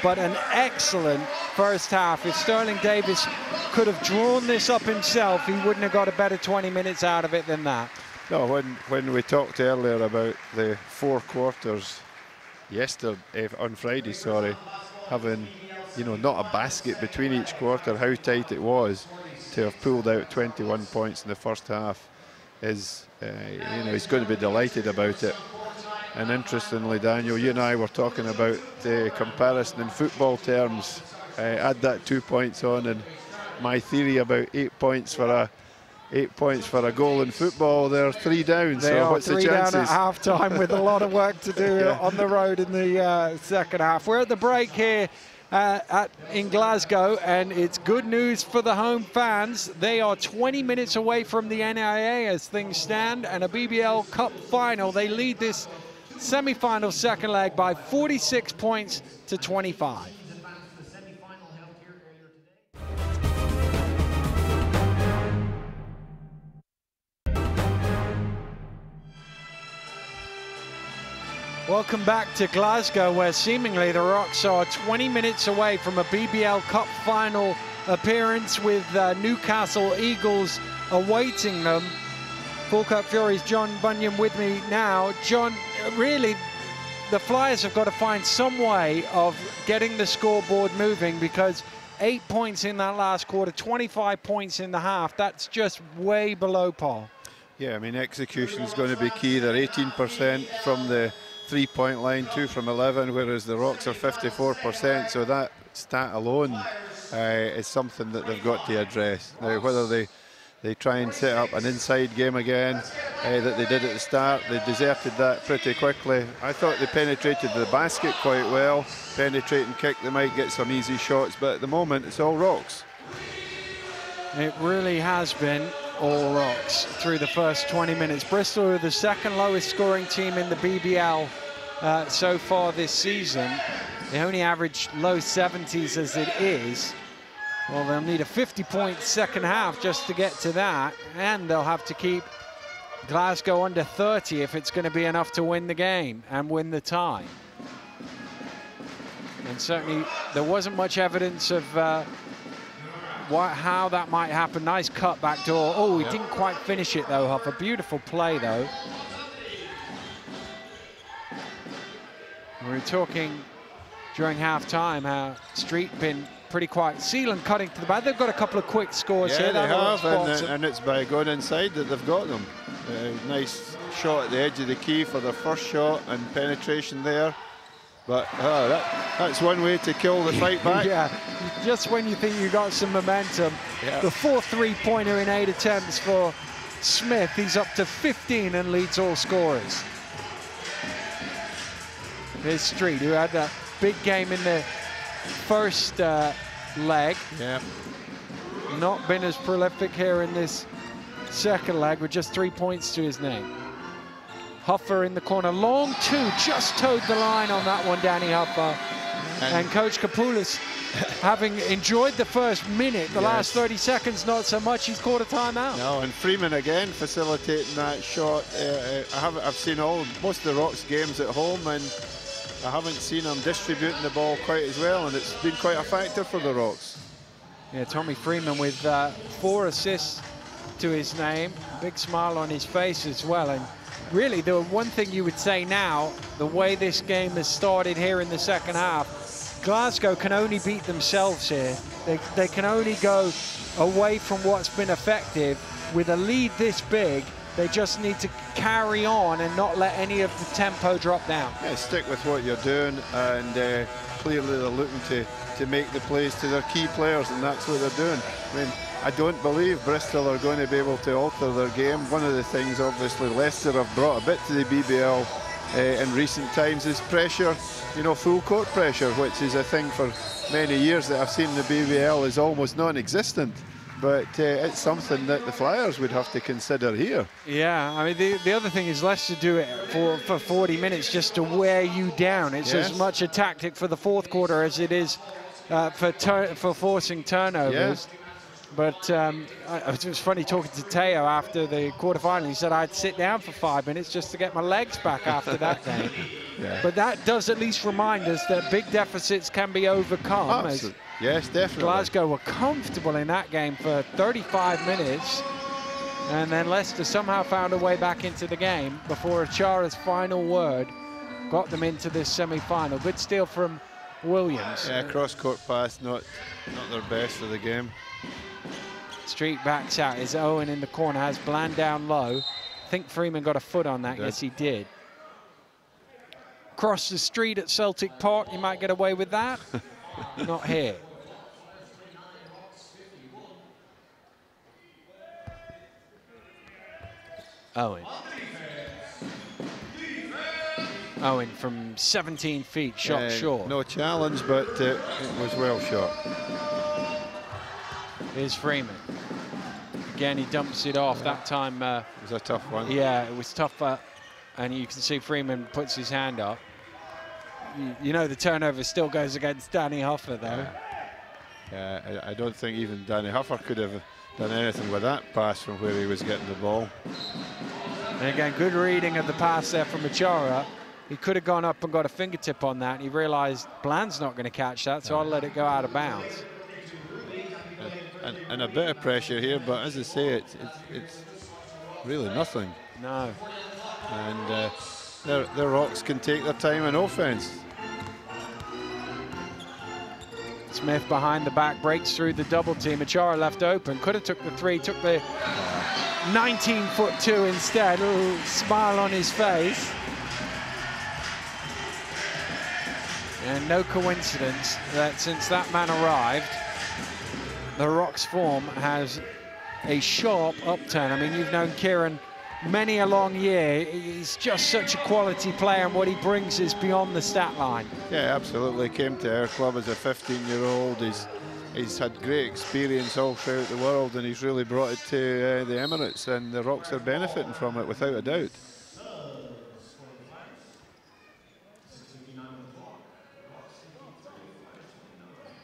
But an excellent first half. If Sterling Davis could have drawn this up himself, he wouldn't have got a better 20 minutes out of it than that. No, when we talked earlier about the 4 quarters yesterday, on Friday, sorry, having, you know, not a basket between each quarter, how tight it was, to have pulled out 21 points in the first half is, you know, he's going to be delighted about it. And interestingly, Daniel, you and I were talking about the comparison in football terms. Add that 2 points on, and my theory about 8 points for a goal in football, they're 3 down. They are what's 3 the chances? Down at half time with a lot of work to do on the road in the second half. We're at the break here in Glasgow, and it's good news for the home fans. They are 20 minutes away from the NIA as things stand, and a BBL Cup final. They lead this semi-final second leg by 46 points to 25. Welcome back to Glasgow, where seemingly the Rocks are 20 minutes away from a BBL Cup final appearance, with Newcastle Eagles awaiting them. Full Cup Furies, John Bunyan with me now. John, really, the Flyers have got to find some way of getting the scoreboard moving, because 8 points in that last quarter, 25 points in the half, that's just way below par. Yeah, I mean, execution is going to be key. They're 18% from the 3-point line, 2 from 11, whereas the Rocks are 54%. So that stat alone is something that they've got to address. Now, whether they try and set up an inside game again that they did at the start, they deserted that pretty quickly. I thought they penetrated the basket quite well. Penetrate and kick, they might get some easy shots, but at the moment it's all Rocks. It really has been all Rocks through the first 20 minutes. Bristol are the second lowest scoring team in the BBL so far this season. They only average low 70s as it is. Well, they'll need a 50-point second half just to get to that, and they'll have to keep Glasgow under 30 if it's going to be enough to win the game and win the tie. And certainly there wasn't much evidence of how that might happen. Nice cut back door. Oh, he didn't quite finish it though, Huff. A beautiful play though. We were talking during half-time how Street been pretty quiet. Sealand cutting to the back. They've got a couple of quick scores here. They have, and it's by going inside that they've got them. Nice shot at the edge of the key for their first shot and penetration there. But that's one way to kill the fight back. Yeah, just when you think you got some momentum. Yeah. The fourth three-pointer in 8 attempts for Smith. He's up to 15 and leads all scorers. Here's Street, who had that big game in the first leg. Yeah. Not been as prolific here in this second leg with just 3 points to his name. Huffer in the corner, long two, just towed the line on that one, Danny Huffer. And Coach Kapoulis, having enjoyed the first minute, the last 30 seconds, not so much, he's caught a timeout. No, and Freeman again facilitating that shot. I've seen most of the Rocks games at home, and I haven't seen him distributing the ball quite as well, and it's been quite a factor for the Rocks. Yeah, Tommy Freeman with 4 assists to his name, big smile on his face as well. And really, the one thing you would say now, the way this game has started here in the second half, Glasgow can only beat themselves here. They can only go away from what's been effective. With a lead this big, they just need to carry on and not let any of the tempo drop down. Yeah, stick with what you're doing, and clearly they're looking to make the plays to their key players, and that's what they're doing. I mean, I don't believe Bristol are going to be able to alter their game. One of the things, obviously, Leicester have brought a bit to the BBL in recent times is pressure, you know, full court pressure, which is a thing for many years that I've seen in the BBL is almost non-existent. But it's something that the Flyers would have to consider here. Yeah, I mean, the other thing is Leicester do it for 40 minutes just to wear you down. It's as much a tactic for the fourth quarter as it is for forcing turnovers. Yeah. But it was funny talking to Teo after the quarterfinal. He said I'd sit down for 5 minutes just to get my legs back after that game. Yeah. But that does at least remind us that big deficits can be overcome. Yes, definitely. Glasgow were comfortable in that game for 35 minutes. And then Leicester somehow found a way back into the game before Achara's final word got them into this semi-final. Good steal from Williams. Yeah, cross-court pass, not their best of the game. Street backs out. Is Owen in the corner, has Bland down low. I think Freeman got a foot on that. Yes, he did. Cross the street at Celtic Park, you might get away with that. Not here. Owen. Owen from 17 feet, shot short. No challenge, but it was well shot. Here's Freeman. Again, he dumps it off. That time... it was a tough one. Yeah, it was tough. And you can see Freeman puts his hand up. You know the turnover still goes against Danny Huffer, though. Yeah, I don't think even Danny Huffer could have done anything with that pass from where he was getting the ball. And again, good reading of the pass there from Achara. He could have gone up and got a fingertip on that. He realized Bland's not going to catch that, so I'll let it go out of bounds. And a bit of pressure here, but as I say, it's really nothing. No. And the Rocks can take their time in offense. Smith behind the back, breaks through the double team. Achara left open, could have took the 3, took the 19-foot-2 instead. A little smile on his face. And no coincidence that since that man arrived, the Rocks form has a sharp upturn. I mean, you've known Kieran many a long year. He's just such a quality player, and what he brings is beyond the stat line. Yeah, absolutely. Came to our club as a 15-year-old. He's had great experience all throughout the world, and he's really brought it to the Emirates, and the Rocks are benefiting from it without a doubt.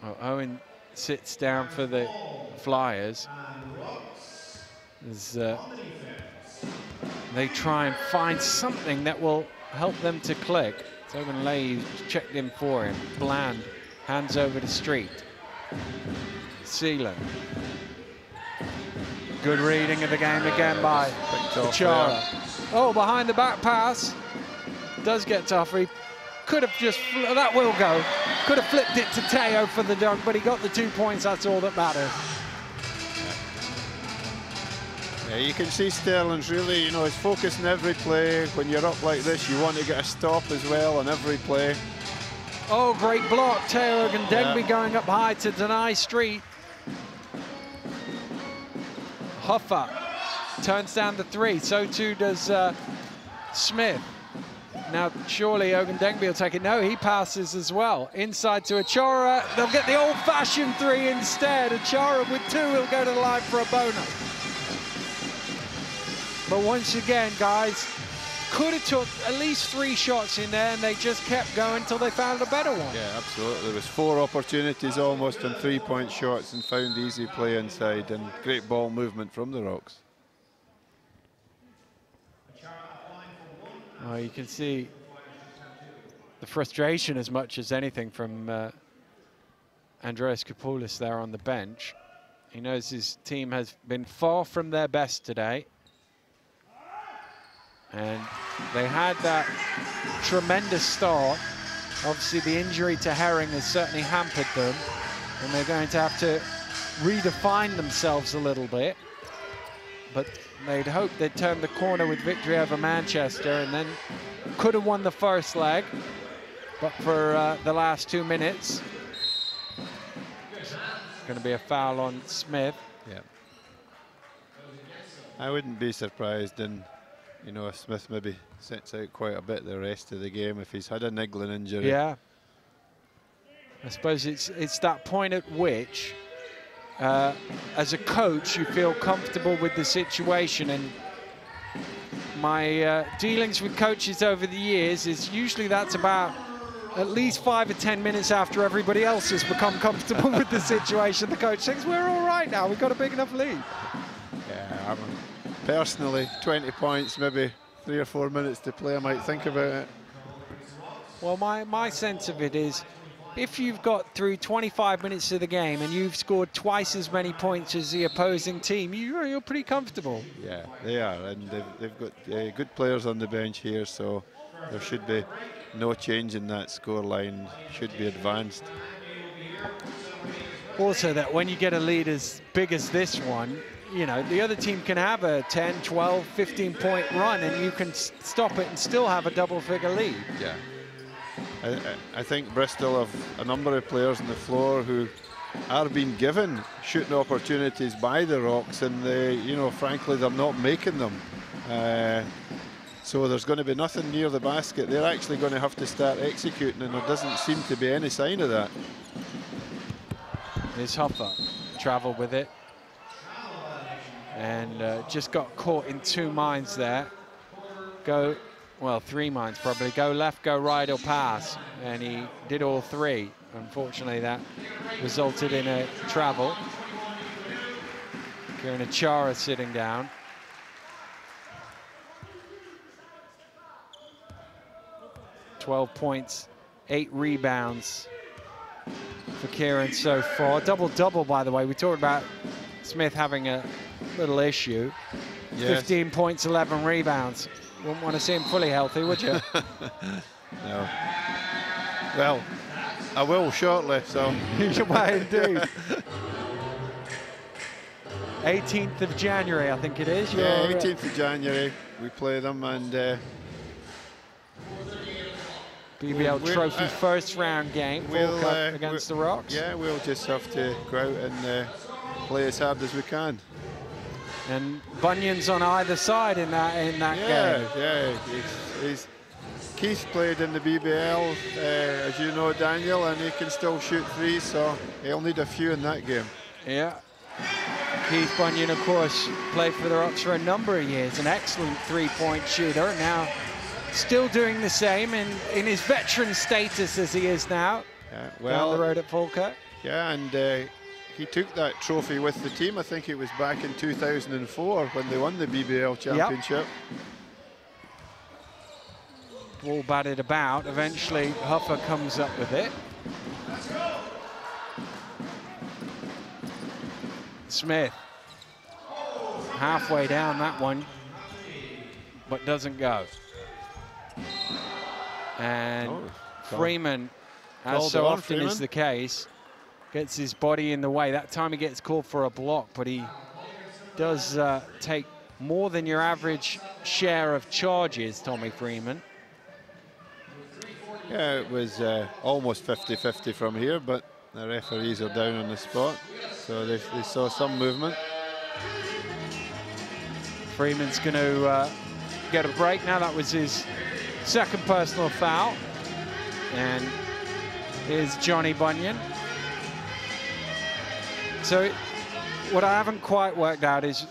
Well, Owen sits down for the Flyers as they try and find something that will help them to click. So Owen Leigh checked in for him. Bland hands over to Street. Sealand. Good reading of the game again by Achara. Oh, behind the back pass. Does get tougher. He could have just, that will go. Could have flipped it to Teo for the dunk, but he got the 2 points. That's all that matters. Yeah, you can see Sterling's really, you know, he's focusing every play. When you're up like this, you want to get a stop as well on every play. Oh, great block. Teo Ogundengbe going up high to deny Street. Huffer turns down the 3. So too does Smith. Now, surely Ogundengbe will take it. No, he passes as well. Inside to Achara. They'll get the old-fashioned 3 instead. Achara with 2 will go to the line for a bonus. But once again, guys, could have took at least 3 shots in there, and they just kept going until they found a better one. Yeah, absolutely. There was 4 opportunities almost on 3-point shots and found easy play inside, and great ball movement from the Rocks. Oh, you can see the frustration as much as anything from Andreas Kapoulis there on the bench. He knows his team has been far from their best today. And they had that tremendous start. Obviously, the injury to Herring has certainly hampered them. And they're going to have to redefine themselves a little bit. But they'd hoped they'd turn the corner with victory over Manchester and then could have won the first leg. But for the last 2 minutes, it's going to be a foul on Smith. Yeah. I wouldn't be surprised in, you know, if Smith maybe sits out quite a bit the rest of the game if he's had a niggling injury. Yeah. I suppose it's that point at which, as a coach, you feel comfortable with the situation. And my dealings with coaches over the years is usually that's about at least 5 or 10 minutes after everybody else has become comfortable with the situation. The coach thinks, we're all right now, we've got a big enough lead. Yeah, personally, 20 points, maybe 3 or 4 minutes to play, I might think about it. Well, my sense of it is, if you've got through 25 minutes of the game and you've scored twice as many points as the opposing team, you're pretty comfortable. Yeah, they are, and they've got good players on the bench here, so there should be no change in that score line, should be advanced. Also, that when you get a lead as big as this one, you know, the other team can have a 10, 12, 15-point run, and you can stop it and still have a double-figure lead. Yeah. I think Bristol have a number of players on the floor who are being given shooting opportunities by the Rocks, and they, you know, frankly, they're not making them. So there's going to be nothing near the basket. They're actually going to have to start executing, and there doesn't seem to be any sign of that. Here's Huffer, travel with it, and just got caught in 2 minds there. Go, well, 3 minds probably. Go left, go right, or pass, and he did all 3. Unfortunately, that resulted in a travel. Kieran Achara sitting down. 12 points, 8 rebounds for Kieran so far. Double-double, by the way. We talked about Smith having a little issue. Yes. 15 points, 11 rebounds. Wouldn't want to see him fully healthy, would you? No. Well, I will shortly, so. You might indeed. 18th of January, I think it is. Yeah, 18th of January, we play them, and BBL Trophy first round game, against the Rocks. Yeah, we'll just have to go out and play as hard as we can. And Bunyan's on either side in that game. Yeah, Keith played in the BBL, as you know, Daniel, and he can still shoot 3, so he'll need a few in that game. Yeah. Keith Bunyan, of course, played for the Rocks for a number of years, an excellent 3-point shooter, now still doing the same in his veteran status as he is now, down the road at Falkirk. Yeah, and he took that trophy with the team. I think it was back in 2004 when they won the BBL championship. Yep. Ball batted about. Eventually, Huffer comes up with it. Smith, halfway down that one, but doesn't go. And Freeman, as so often is the case, gets his body in the way. That time he gets called for a block, but he does take more than your average share of charges, Tommy Freeman. Yeah, it was almost 50-50 from here, but the referees are down on the spot, so they saw some movement. Freeman's going to get a break now. That was his second personal foul. And here's Johnny Bunyan. So what I haven't quite worked out is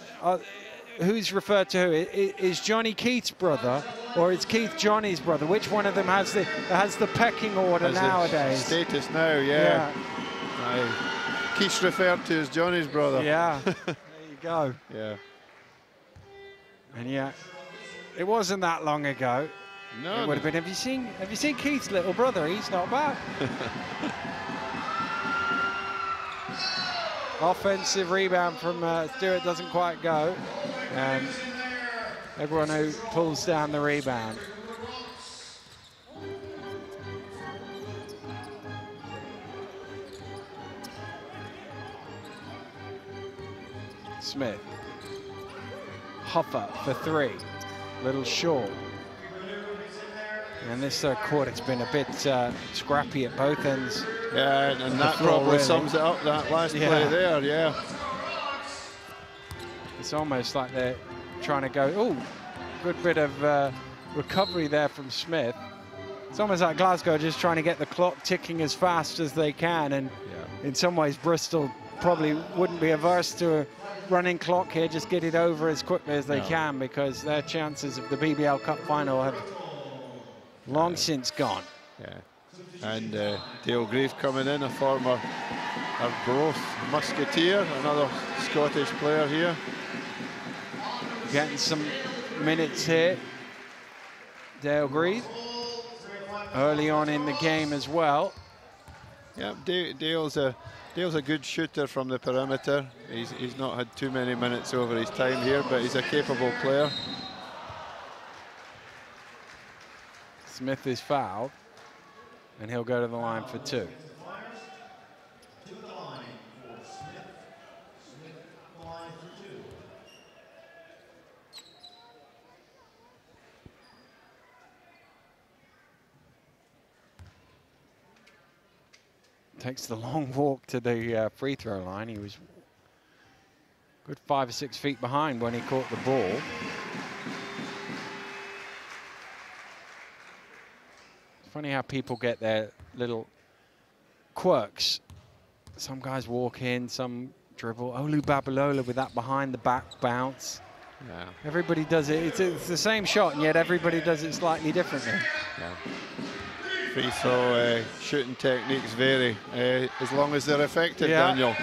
who's referred to who? Is Johnny Keith's brother or is Keith Johnny's brother? Which one of them has the pecking order nowadays? Status now, yeah. Keith's referred to as Johnny's brother. Yeah, there you go. Yeah. And yeah, it wasn't that long ago. No. It would have been. Have you seen Keith's little brother? He's not bad. Offensive rebound from Stewart doesn't quite go, and everyone who pulls down the rebound. Smith. Hoffa for three. Little short. And this third quarter's been a bit scrappy at both ends. Yeah, and that probably really sums it up, that last play there, yeah. It's almost like they're trying to go, oh, good bit of recovery there from Smith. It's almost like Glasgow just trying to get the clock ticking as fast as they can, and in some ways Bristol probably wouldn't be averse to a running clock here, just get it over as quickly as they can, because their chances of the BBL Cup final have long since gone. Yeah, and Dale Grieve coming in, a former Arbroath Musketeer, another Scottish player here. Getting some minutes here. Dale Grieve, early on in the game as well. Yeah, Dale's a good shooter from the perimeter. He's not had too many minutes over his time here, but he's a capable player. Smith is fouled, and he'll go to the line for two. Takes the long walk to the free throw line. He was good 5 or 6 feet behind when he caught the ball. Funny how people get their little quirks. Some guys walk in, some dribble. Olu Babalola with that behind the back bounce. Yeah. Everybody does it. It's the same shot, and yet everybody does it slightly differently. Yeah. Free throw shooting techniques vary as long as they're effective, Daniel.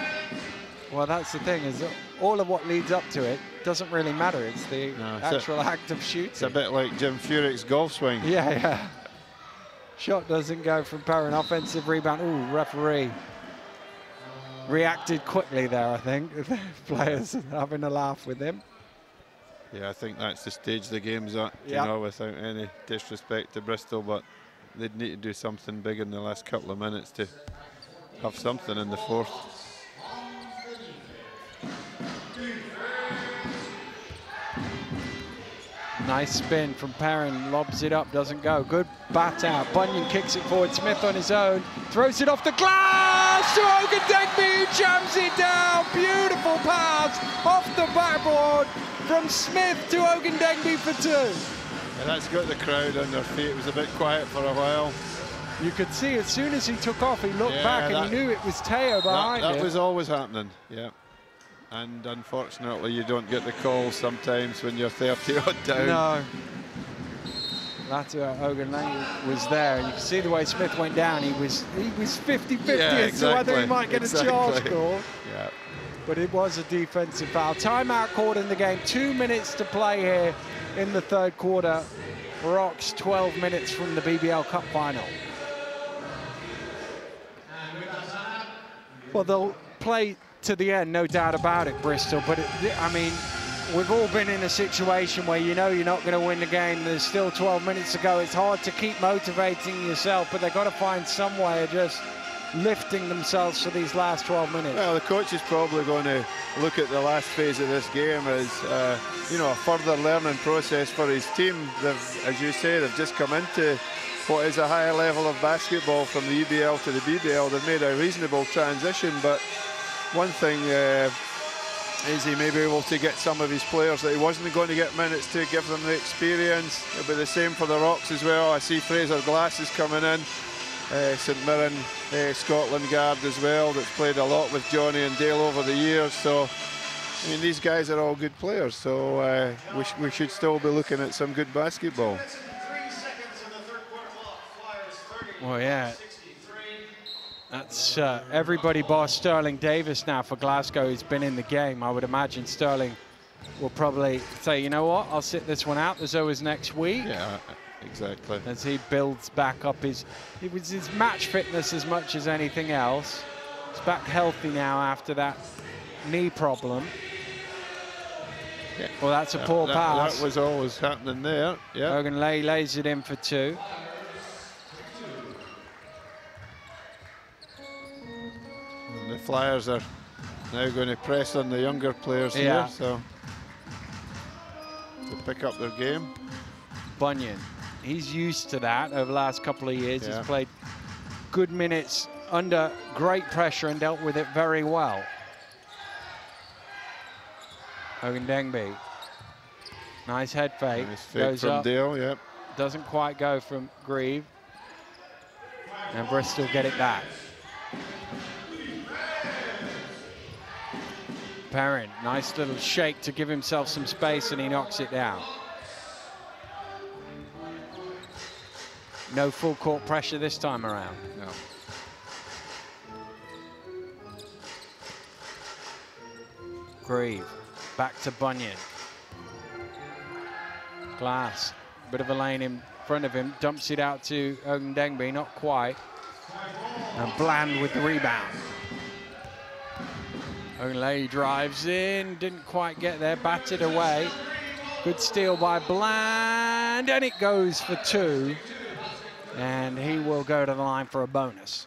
Well, that's the thing, is that all of what leads up to it doesn't really matter. It's the actual act of shooting. It's a bit like Jim Furyk's golf swing. Yeah. Shot doesn't go from Perrin. Offensive rebound. Ooh, referee reacted quickly there, I think. Players having a laugh with him. Yeah, I think that's the stage the game's at, you know, without any disrespect to Bristol, but they'd need to do something big in the last couple of minutes to have something in the fourth. Nice spin from Perrin, lobs it up, doesn't go. Good bat out. Bunyan kicks it forward. Smith on his own, throws it off the glass to Ogundegbue, who jams it down. Beautiful pass off the backboard from Smith to Ogundegbue for two. Yeah, that's got the crowd on their feet. It was a bit quiet for a while. You could see as soon as he took off, he looked back and he knew it was Teo behind him. That was always happening, yeah. And unfortunately, you don't get the call sometimes when you're 30 odd down. No. That's Ogundegbue was there. You can see the way Smith went down. He was 50-50 as to whether he might get a charge call. Yeah. But it was a defensive foul. Timeout called in the game. 2 minutes to play here in the third quarter. Rocks 12 minutes from the BBL Cup final. Well, they'll play to the end, no doubt about it, Bristol. But, I mean, we've all been in a situation where you know you're not going to win the game. There's still 12 minutes to go. It's hard to keep motivating yourself, but they've got to find some way of just lifting themselves for these last 12 minutes? Well, the coach is probably going to look at the last phase of this game as, you know, a further learning process for his team. They've, as you say, they've just come into what is a higher level of basketball from the EBL to the BBL. They've made a reasonable transition, but one thing is he may be able to get some of his players that he wasn't going to get minutes to, give them the experience. It'll be the same for the Rocks as well. I see Fraser Glass is coming in, St Mirren Scotland guard as well, that's played a lot with Johnny and Dale over the years. So, I mean, these guys are all good players, so we should still be looking at some good basketball. Well, yeah. That's everybody bar Sterling Davis now for Glasgow, who's been in the game. I would imagine Sterling will probably say, you know what, I'll sit this one out. There's always next week. Yeah, exactly. As he builds back up his match fitness as much as anything else. He's back healthy now after that knee problem. Yeah. Well, that's a poor pass. That was always happening there. Yeah. Ogunleye lays it in for 2. And the Flyers are now going to press on the younger players here, so to pick up their game. Bunyan, he's used to that over the last couple of years. He's played good minutes under great pressure and dealt with it very well. Ogundengbe, nice head fake, Nice fake goes from up, Dale, doesn't quite go from Grieve, and Bristol get it back. Perrin, nice little shake to give himself some space, and he knocks it down. No full court pressure this time around. No. Grieve, back to Bunyan. Glass, bit of a lane in front of him, dumps it out to Ogundengbe, not quite. And Bland with the rebound. Ogunleye drives in, didn't quite get there, batted away. Good steal by Bland, and it goes for 2. And he will go to the line for a bonus.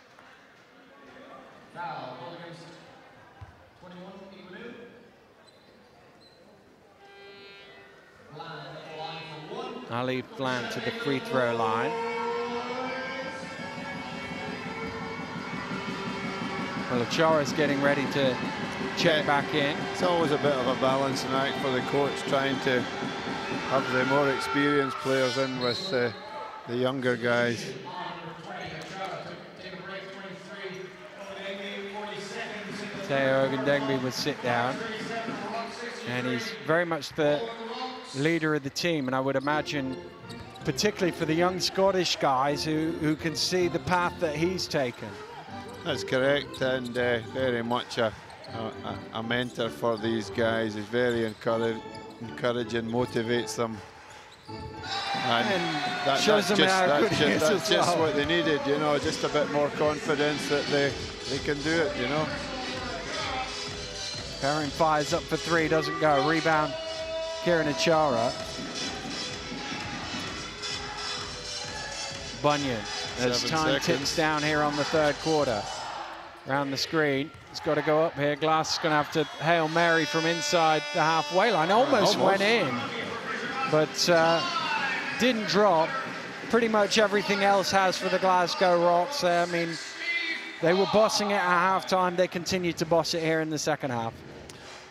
Ali Bland to the free throw line. Well, Achara's getting ready to check back in. It's always a bit of a balancing act for the coach, trying to have the more experienced players in with the younger guys. Teo Ogundengbe would sit down, and he's very much the leader of the team, and I would imagine, particularly for the young Scottish guys who can see the path that he's taken. That's correct, and very much a mentor for these guys. He's very encouraging, motivates them. And shows them how good he is as well. That's just what they needed, you know, just a bit more confidence that they can do it, you know. Perrin fires up for 3, doesn't go. Rebound, Kieran Achara. Bunyan, as time ticks down here on the 3rd quarter. Around the screen, he's got to go up here. Glass is going to have to Hail Mary from inside the halfway line. Almost went in, but didn't drop. Pretty much everything else has for the Glasgow Rocks. I mean, they were bossing it at halftime. They continued to boss it here in the 2nd half.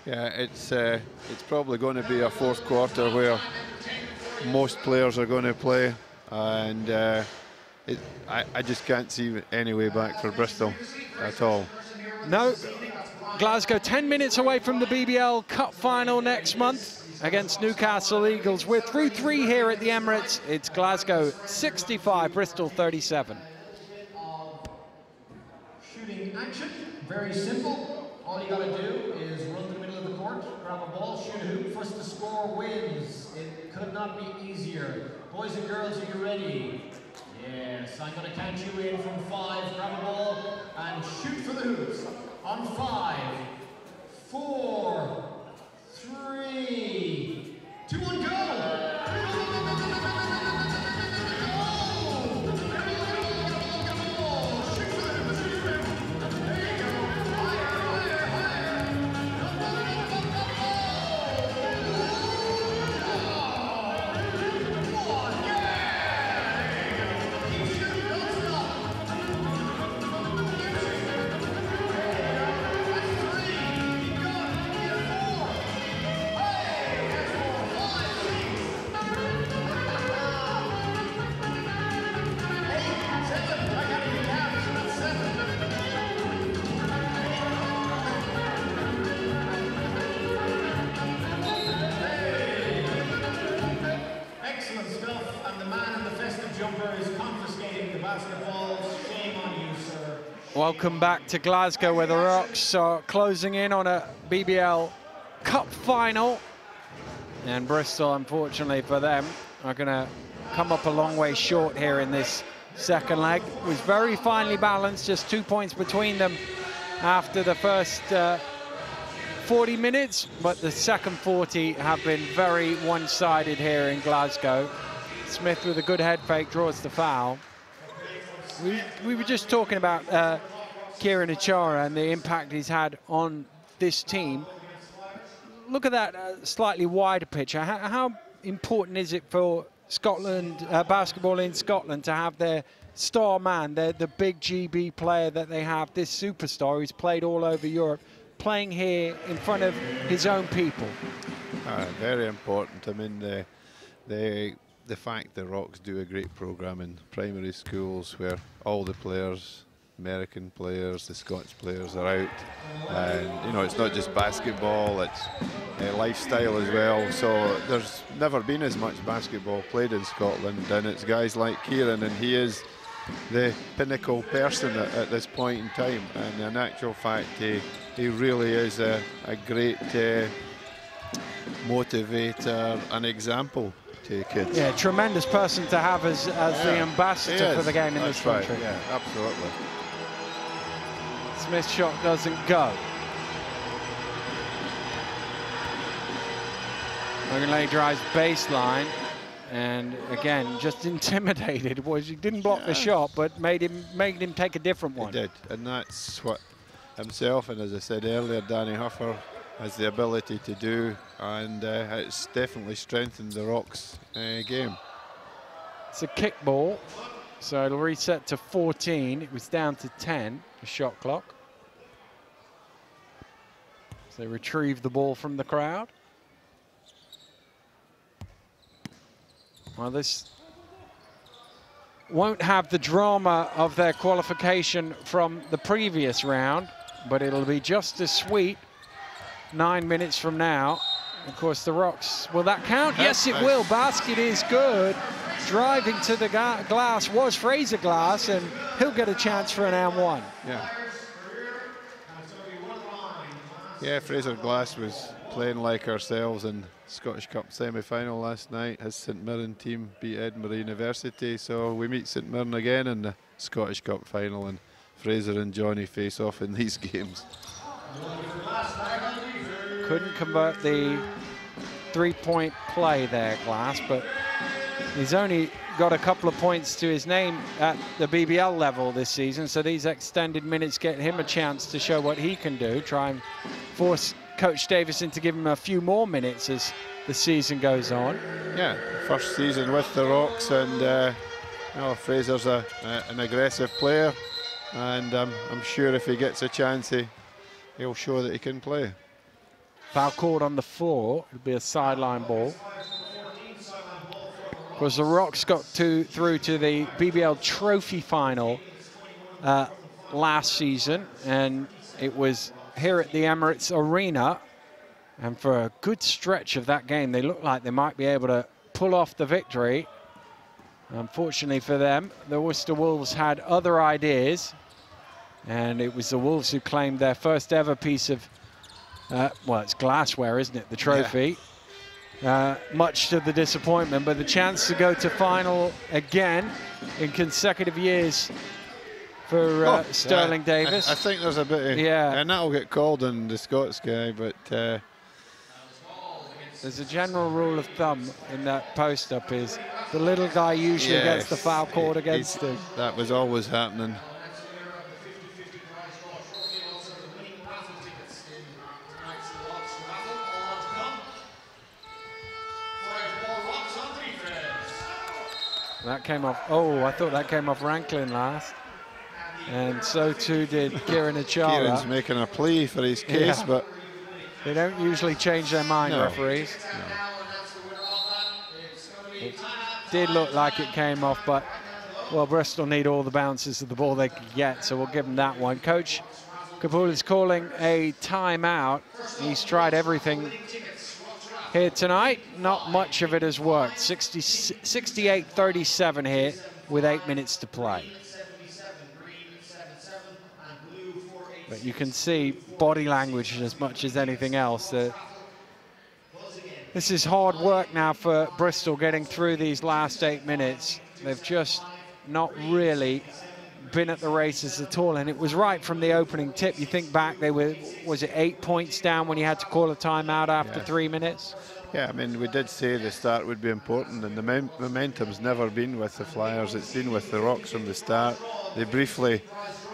Yeah, it's probably going to be a 4th quarter where most players are going to play, and I just can't see any way back for Bristol at all. No, Glasgow 10 minutes away from the BBL Cup final next month against Newcastle Eagles. We're through 3 here at the Emirates. It's Glasgow 65, Bristol 37. Shooting action, very simple. All you got to do is run to the middle of the court, grab a ball, shoot a hoop. First to score wins. It could not be easier. Boys and girls, are you ready? Yes, I'm going to count you in from 5. Grab a ball and shoot for the hoops. On 5, 4, 3, 2, 1, go! basketball. Shame on you, sir. Welcome back to Glasgow, where the Rocks are closing in on a BBL Cup final. And Bristol, unfortunately for them, are going to come up a long way short here in this second leg. It was very finely balanced, just 2 points between them after the first 40 minutes, but the second 40 have been very one-sided here in Glasgow. Smith with a good head fake draws the foul. We were just talking about Kieran Achara and the impact he's had on this team. Look at that slightly wider picture. How important is it for Scotland, basketball in Scotland, to have their star man, the big GB player that they have, this superstar who's played all over Europe, playing here in front of his own people? Very important. I mean, the fact the Rocks do a great program in primary schools where all the players, American players, the Scottish players are out, and you know, it's not just basketball, it's lifestyle as well. So there's never been as much basketball played in Scotland, and it's guys like Kieran, and he is the pinnacle person at this point in time. And in actual fact, he really is a great motivator and example to kids. Yeah, tremendous person to have as the ambassador for the game in this country. Right. Yeah, absolutely. Smith's shot doesn't go. Ogunleye drives baseline, and again, just intimidated. He didn't block the shot, but made him take a different one. He did, and that's what himself, and as I said earlier, Danny Huffer has the ability to do, and it's definitely strengthened the Rocks game. It's a kick ball, so it'll reset to 14. It was down to 10, the shot clock. So they retrieve the ball from the crowd. Well, this won't have the drama of their qualification from the previous round, but it'll be just as sweet 9 minutes from now. Of course, the Rocks, will that count? Yes, it will. Basket is good. Driving to the glass was Fraser Glass, and he'll get a chance for an and one. Yeah, Fraser Glass was playing like ourselves in Scottish Cup semi-final last night. His St Mirren team beat Edinburgh University, so we meet St Mirren again in the Scottish Cup final, and Fraser and Johnny face off in these games. Couldn't convert the three-point play there, Glass, but he's only got a couple of points to his name at the BBL level this season, so these extended minutes get him a chance to show what he can do, try and force Coach Davison to give him a few more minutes as the season goes on. Yeah, first season with the Rocks, and you know, Fraser's an aggressive player, and I'm sure if he gets a chance, he'll show that he can play. Foul called on the floor. It'll be a sideline ball. Of course, the Rocks got through to the BBL Trophy final last season, and it was here at the Emirates Arena. And for a good stretch of that game, they looked like they might be able to pull off the victory. Unfortunately for them, the Worcester Wolves had other ideas, and it was the Wolves who claimed their first ever piece of well, it's glassware, isn't it? The trophy. Yeah. Much to the disappointment, but the chance to go to final again in consecutive years for Sterling Davis. I think there's a bit of, and that'll get called on the Scots guy, but there's a general rule of thumb in that post-up is the little guy usually gets the foul called against him. That was always happening. That came off, I thought that came off Ranklin last. And so too did Kieran Achara. Kieran's making a plea for his case, but they don't usually change their mind, referees. No. It did look like it came off, but, well, Bristol need all the bounces of the ball they could get, so we'll give them that one. Coach Kabul is calling a timeout. He's tried everything here tonight. Not much of it has worked. 68-37 here with 8 minutes to play. But you can see body language as much as anything else. This is hard work now for Bristol getting through these last 8 minutes. They've just not really been at the races at all, and it was right from the opening tip. You think back, they were, was it 8 points down when you had to call a timeout after 3 minutes? Yeah, I mean, we did say the start would be important, and the momentum's never been with the Flyers. It's been with the Rocks from the start. They briefly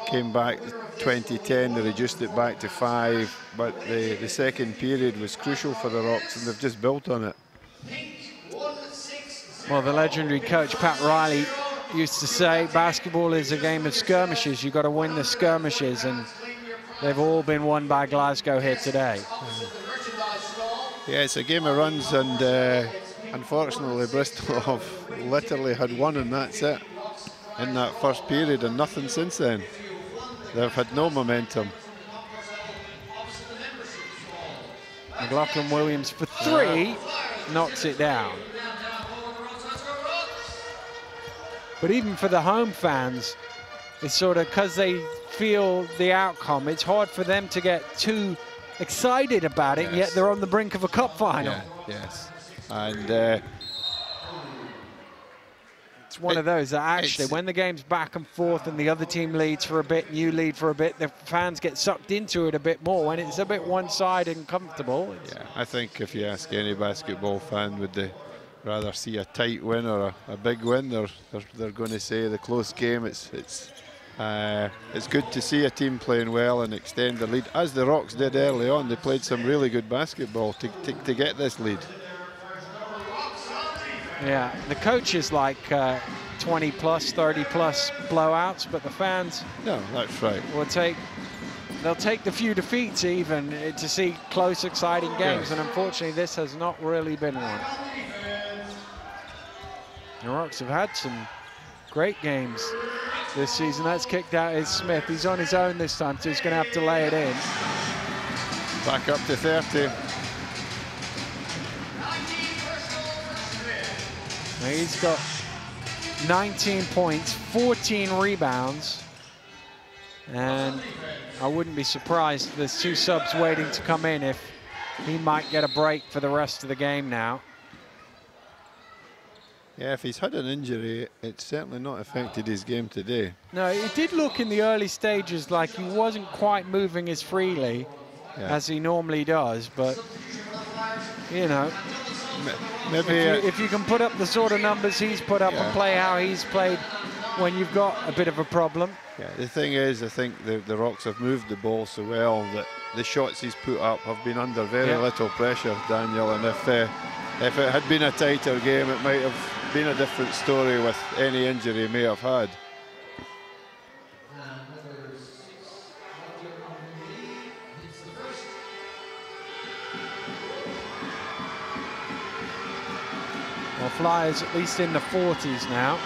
came back 2010, they reduced it back to 5, but the second period was crucial for the Rocks, and they've just built on it. Well, the legendary coach Pat Riley used to say basketball is a game of skirmishes. You've got to win the skirmishes, and they've all been won by Glasgow here today. Yeah, it's a game of runs, and unfortunately Bristol have literally had one, and that's it in that first period, and nothing since then. They've had no momentum. McLaughlin Williams for 3, knocks it down. But even for the home fans, it's sort of, because they feel the outcome, it's hard for them to get too excited about it, yet they're on the brink of a cup final. Yeah, yes. And it's one of those that actually, when the game's back and forth and the other team leads for a bit and you lead for a bit, the fans get sucked into it a bit more. When it's a bit one-sided and comfortable. Yeah, I think if you ask any basketball fan, would they rather see a tight win or a big win, they're going to say the close game. It's good to see a team playing well and extend the lead, as the Rocks did early on. They played some really good basketball to get this lead. Yeah, the coaches like 20 plus, 30 plus blowouts, but the fans, no, that's right, they'll take the few defeats even to see close, exciting games, and unfortunately this has not really been one. The Rocks have had some great games this season. That's kicked out is Smith. He's on his own this time, so he's going to have to lay it in. Back up to 30. Now he's got 19 points, 14 rebounds, and I wouldn't be surprised. There's 2 subs waiting to come in if he might get a break for the rest of the game now. Yeah, if he's had an injury, it's certainly not affected his game today. No, it did look in the early stages like he wasn't quite moving as freely as he normally does, but, you know, maybe if you can put up the sort of numbers he's put up and play how he's played when you've got a bit of a problem. Yeah, the thing is, I think the Rocks have moved the ball so well that the shots he's put up have been under very little pressure, Daniel, and if it had been a tighter game, it might have been a different story with any injury he may have had. Well, Flyers at least in the 40s now.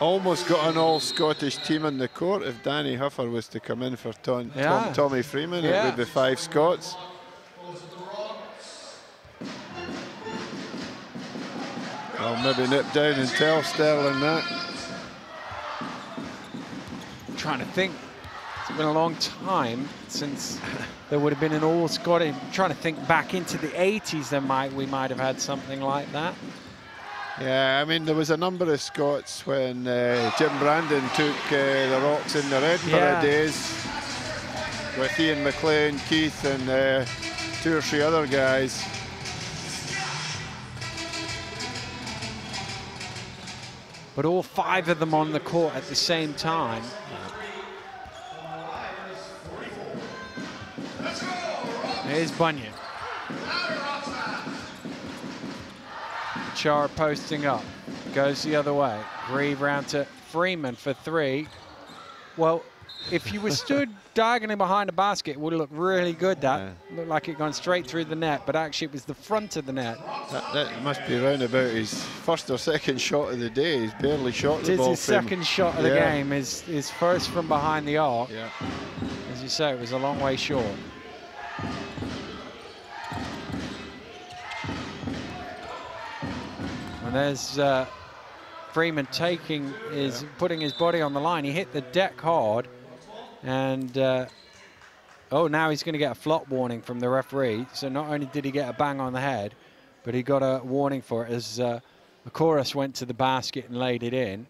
Almost got an all-Scottish team in the court. If Danny Huffer was to come in for Tommy Freeman, it would be 5 Scots. I'll maybe nip down and tell Sterling that. I'm trying to think. It's been a long time since there would have been an all-Scottish. I'm trying to think back into the 80s. We might have had something like that. Yeah, I mean, there was a number of Scots when Jim Brandon took the Rocks in their Edinburgh days with Ian McLean, Keith, and 2 or 3 other guys. But all 5 of them on the court at the same time. Here's Bunyan. Chara posting up, goes the other way. Grieve round to Freeman for 3. Well, if you were stood diagonally behind the basket, it would have looked really good. That looked like it gone straight through the net, but actually it was the front of the net. That must be round about his first or second shot of the day. He's barely shot the ball. It is his second shot of the game, his first from behind the arc. Yeah. As you say, it was a long way short. And there's Freeman putting his body on the line. He hit the deck hard, And, oh, now he's going to get a flop warning from the referee. So not only did he get a bang on the head, but he got a warning for it as Akoras went to the basket and laid it in.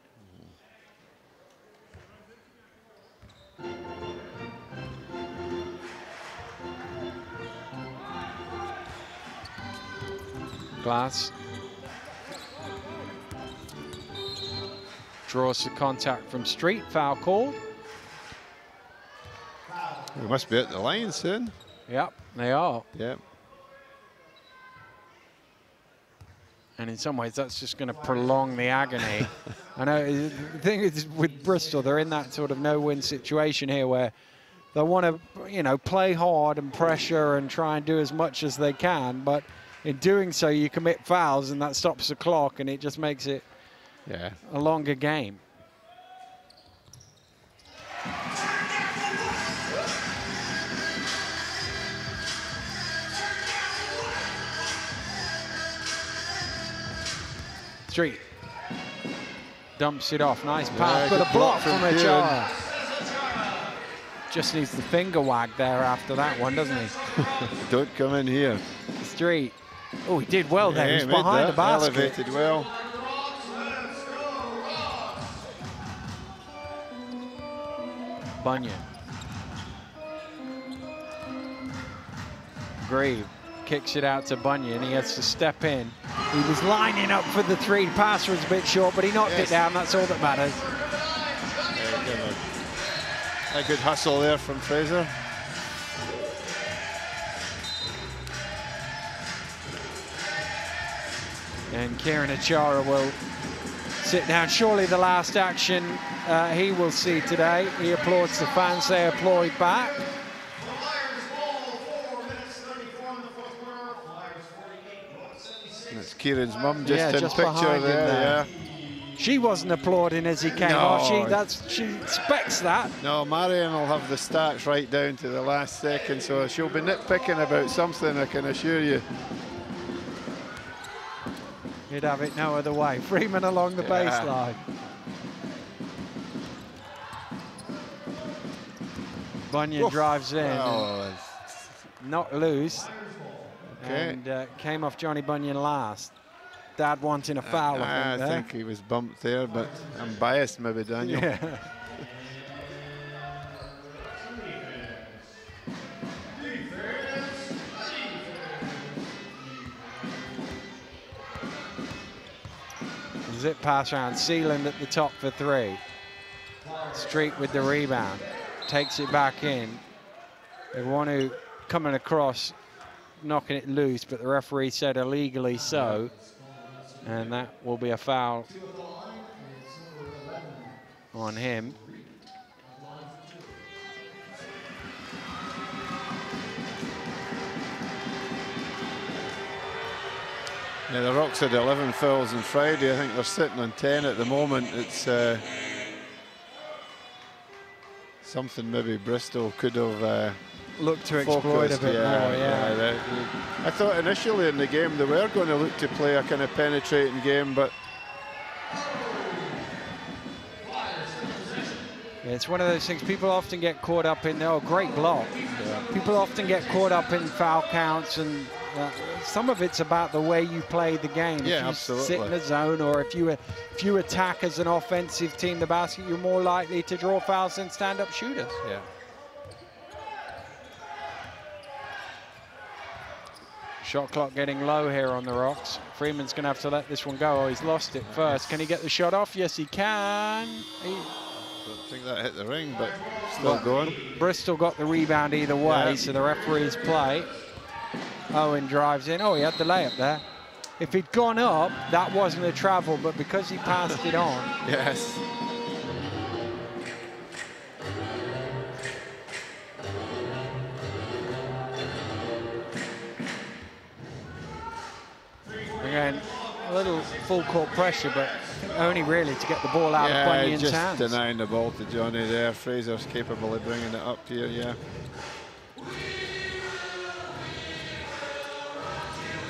Glass draws the contact from Street, foul called. We must be at the line soon. Yep, they are. Yep. And in some ways, that's just going to prolong the agony. I know the thing is with Bristol, they're in that sort of no-win situation here where they want to, you know, play hard and pressure and try and do as much as they can, but in doing so, you commit fouls, and that stops the clock, and it just makes it a longer game. Street dumps it off. Nice pass, but a block from Achara. Just needs the finger wag there after that one, doesn't he? Don't come in here. Street. Oh, he did well there. He's behind the basket. Elevated well. Bunyan. Grieve kicks it out to Bunyan. He has to step in. He was lining up for the three. Pass was a bit short, but he knocked it down. That's all that matters. A good hustle there from Fraser. And Kieran Achara will sit down. Surely the last action he will see today. He applauds the fans. They applaud back. That's Kieran's mum just in just picture there. She wasn't applauding as he came off. She expects that. No, Marion will have the stats right down to the last second, so she'll be nitpicking about something, I can assure you. He'd have it no other way. Freeman along the baseline. Bunyan drives in. Not loose. And came off Johnny Bunyan last. Dad wanting a foul, I think he was bumped there, but I'm biased maybe, Daniel. Yeah. Zip pass around, Sealand at the top for three. Street with the rebound, takes it back in. They want to coming across, knocking it loose, but the referee said illegally so. And that will be a foul on him. Yeah, the Rocks had 11 fouls on Friday. I think they're sitting on 10 at the moment. It's something maybe Bristol could have looked to exploit a bit more, I thought initially in the game they were going to look to play a kind of penetrating game, but it's one of those things people often get caught up in. Oh, great block. People often get caught up in foul counts, and some of it's about the way you play the game. Yeah, if you absolutely. sit in a zone, or if you attack as an offensive team the basket, you're more likely to draw fouls than stand-up shooters. Yeah. Shot clock getting low here on the Rocks. Freeman's going to have to let this one go. Oh, he's lost it first. Can he get the shot off? Yes, he can. Don't think that hit the ring, but still going. Bristol got the rebound either way, so the referees play. Owen drives in. Oh, he had the layup there. If he'd gone up, that wasn't a travel, but because he passed it on. Yes. Again, a little full court pressure, but only really to get the ball out of Bunyan's hands. Just denying the ball to Johnny there. Fraser's capable of bringing it up here,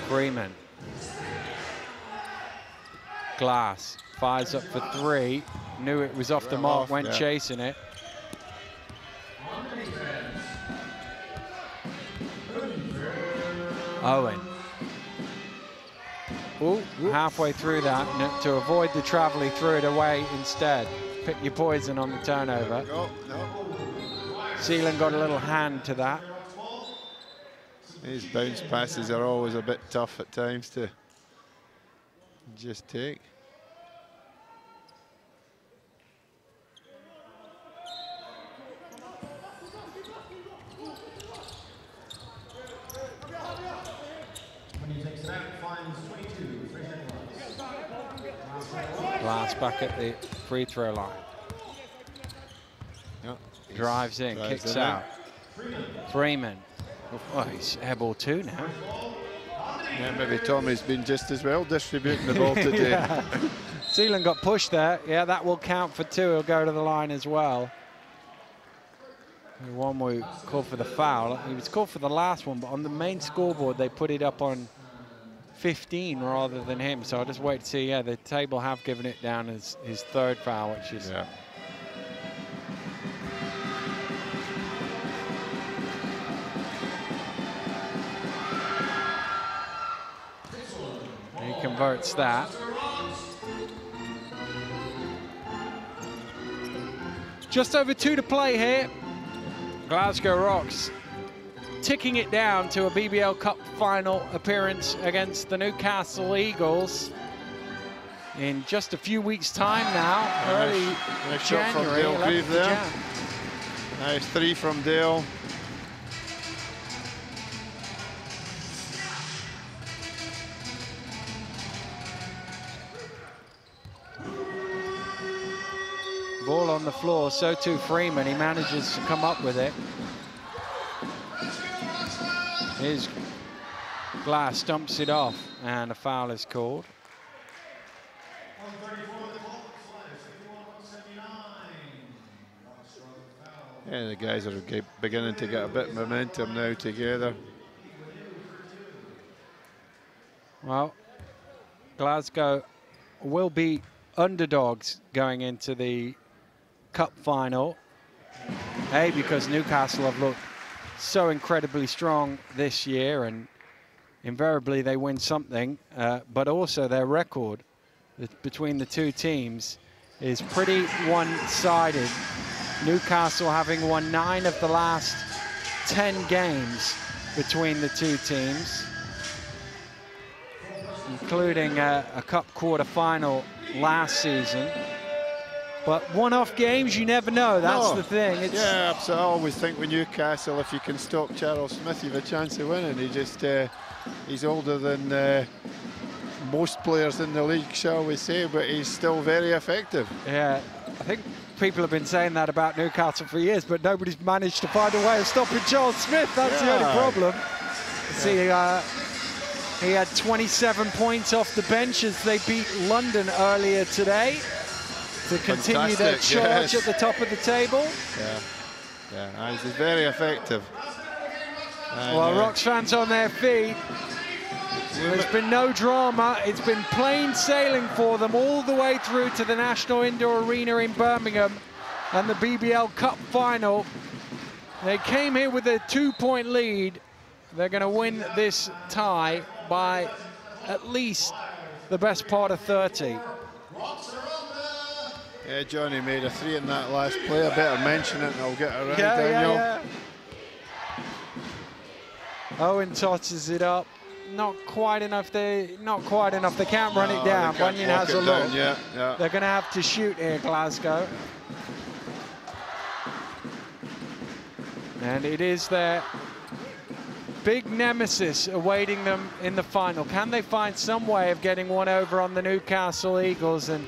Freeman. Glass fires up for three. Knew it was off the mark, went chasing it. Owen. Ooh, halfway through that, to avoid the travel, he threw it away instead. Pick your poison on the turnover. No. Seelan got a little hand to that. These bounce passes are always a bit tough at times to just take. Glass back at the free throw line. Yep. Drives in, kicks out. Freeman. Oh, he's airball too now. Yeah, maybe Tommy's been just as well distributing the ball today. Yeah. Seelan got pushed there. Yeah, that will count for 2. He'll go to the line as well. One we called for the foul. He was called for the last one, but on the main scoreboard they put it up on 15 rather than him. So I'll just wait to see. Yeah, the table have given it down as his 3rd foul, which is. Yeah. He converts that. Just over 2 to play here. Glasgow Rocks ticking it down to a BBL Cup final appearance against the Newcastle Eagles in just a few weeks' time now. Early nice shot from January. Dale Grieve there. Nice 3 from Dale. Ball on the floor, so too Freeman. He manages to come up with it. Here's Glass, stumps it off, and a foul is called. Yeah, the guys are beginning to get a bit of momentum now together. Well, Glasgow will be underdogs going into the Cup final. Because Newcastle have looked so incredibly strong this year, and invariably they win something, but also their record between the 2 teams is pretty one-sided. Newcastle having won 9 of the last 10 games between the 2 teams, including a Cup quarter-final last season. But one-off games, you never know. That's the thing. Yeah, absolutely. I always think with Newcastle, if you can stop Charles Smith, you have a chance of winning. He's older than most players in the league, shall we say, but he's still very effective. Yeah, I think people have been saying that about Newcastle for years, but nobody's managed to find a way of stopping Charles Smith. That's the only problem. See, he had 27 points off the bench as they beat London earlier today to continue their charge at the top of the table. Yeah, he's very effective. And, well, Rocks fans on their feet. There's been no drama. It's been plain sailing for them all the way through to the National Indoor Arena in Birmingham and the BBL Cup final. They came here with a 2-point lead. They're going to win this tie by at least the best part of 30. Yeah, Johnny made a 3 in that last play. I better mention it and I'll get around, Daniel. Yeah. Owen tosses it up. Not quite enough. They can't run it down. Bunyan has a look. Yeah. They're going to have to shoot here, Glasgow. And it is their big nemesis awaiting them in the final. Can they find some way of getting one over on the Newcastle Eagles and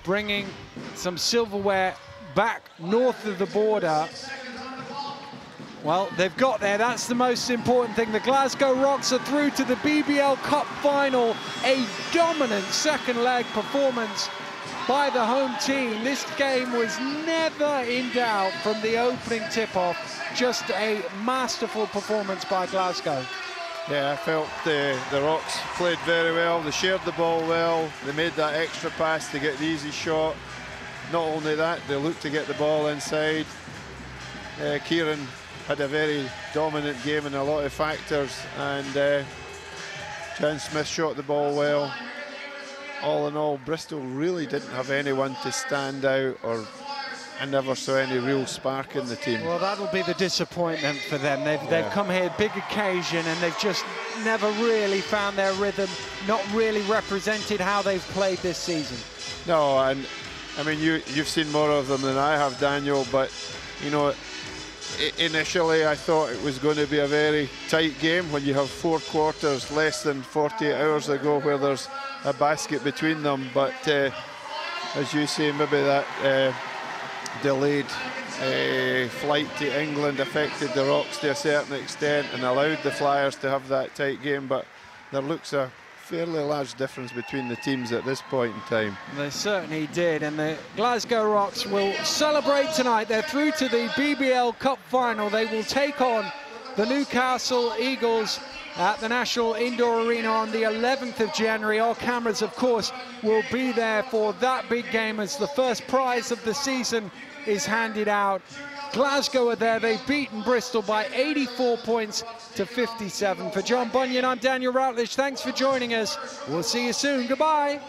bringing some silverware back north of the border? Well, they've got there. That's the most important thing. The Glasgow Rocks are through to the BBL Cup final. A dominant second leg performance by the home team. This game was never in doubt from the opening tip-off. Just a masterful performance by Glasgow. Yeah, I felt the Rocks played very well. They shared the ball well. They made that extra pass to get the easy shot. Not only that, they looked to get the ball inside. Kieran had a very dominant game in a lot of factors, and Jan Smith shot the ball well. All in all, Bristol really didn't have anyone to stand out, or I never saw any real spark in the team. Well, that'll be the disappointment for them. They've come here, big occasion, and they've just never really found their rhythm, not really represented how they've played this season. No, and I mean, you've seen more of them than I have, Daniel, but you know, initially I thought it was going to be a very tight game when you have 4 quarters less than 48 hours ago where there's a basket between them, but as you say, maybe that delayed flight to England affected the Rocks to a certain extent and allowed the Flyers to have that tight game, but there looks a fairly large difference between the teams at this point in time. They certainly did, and the Glasgow Rocks will celebrate tonight. They're through to the BBL Cup final. They will take on the Newcastle Eagles at the National Indoor Arena on the 11th of January. Our cameras, of course, will be there for that big game as the first prize of the season is handed out. Glasgow are there. They've beaten Bristol by 84 points to 57. For John Bunyan, I'm Daniel Routledge. Thanks for joining us. We'll see you soon. Goodbye.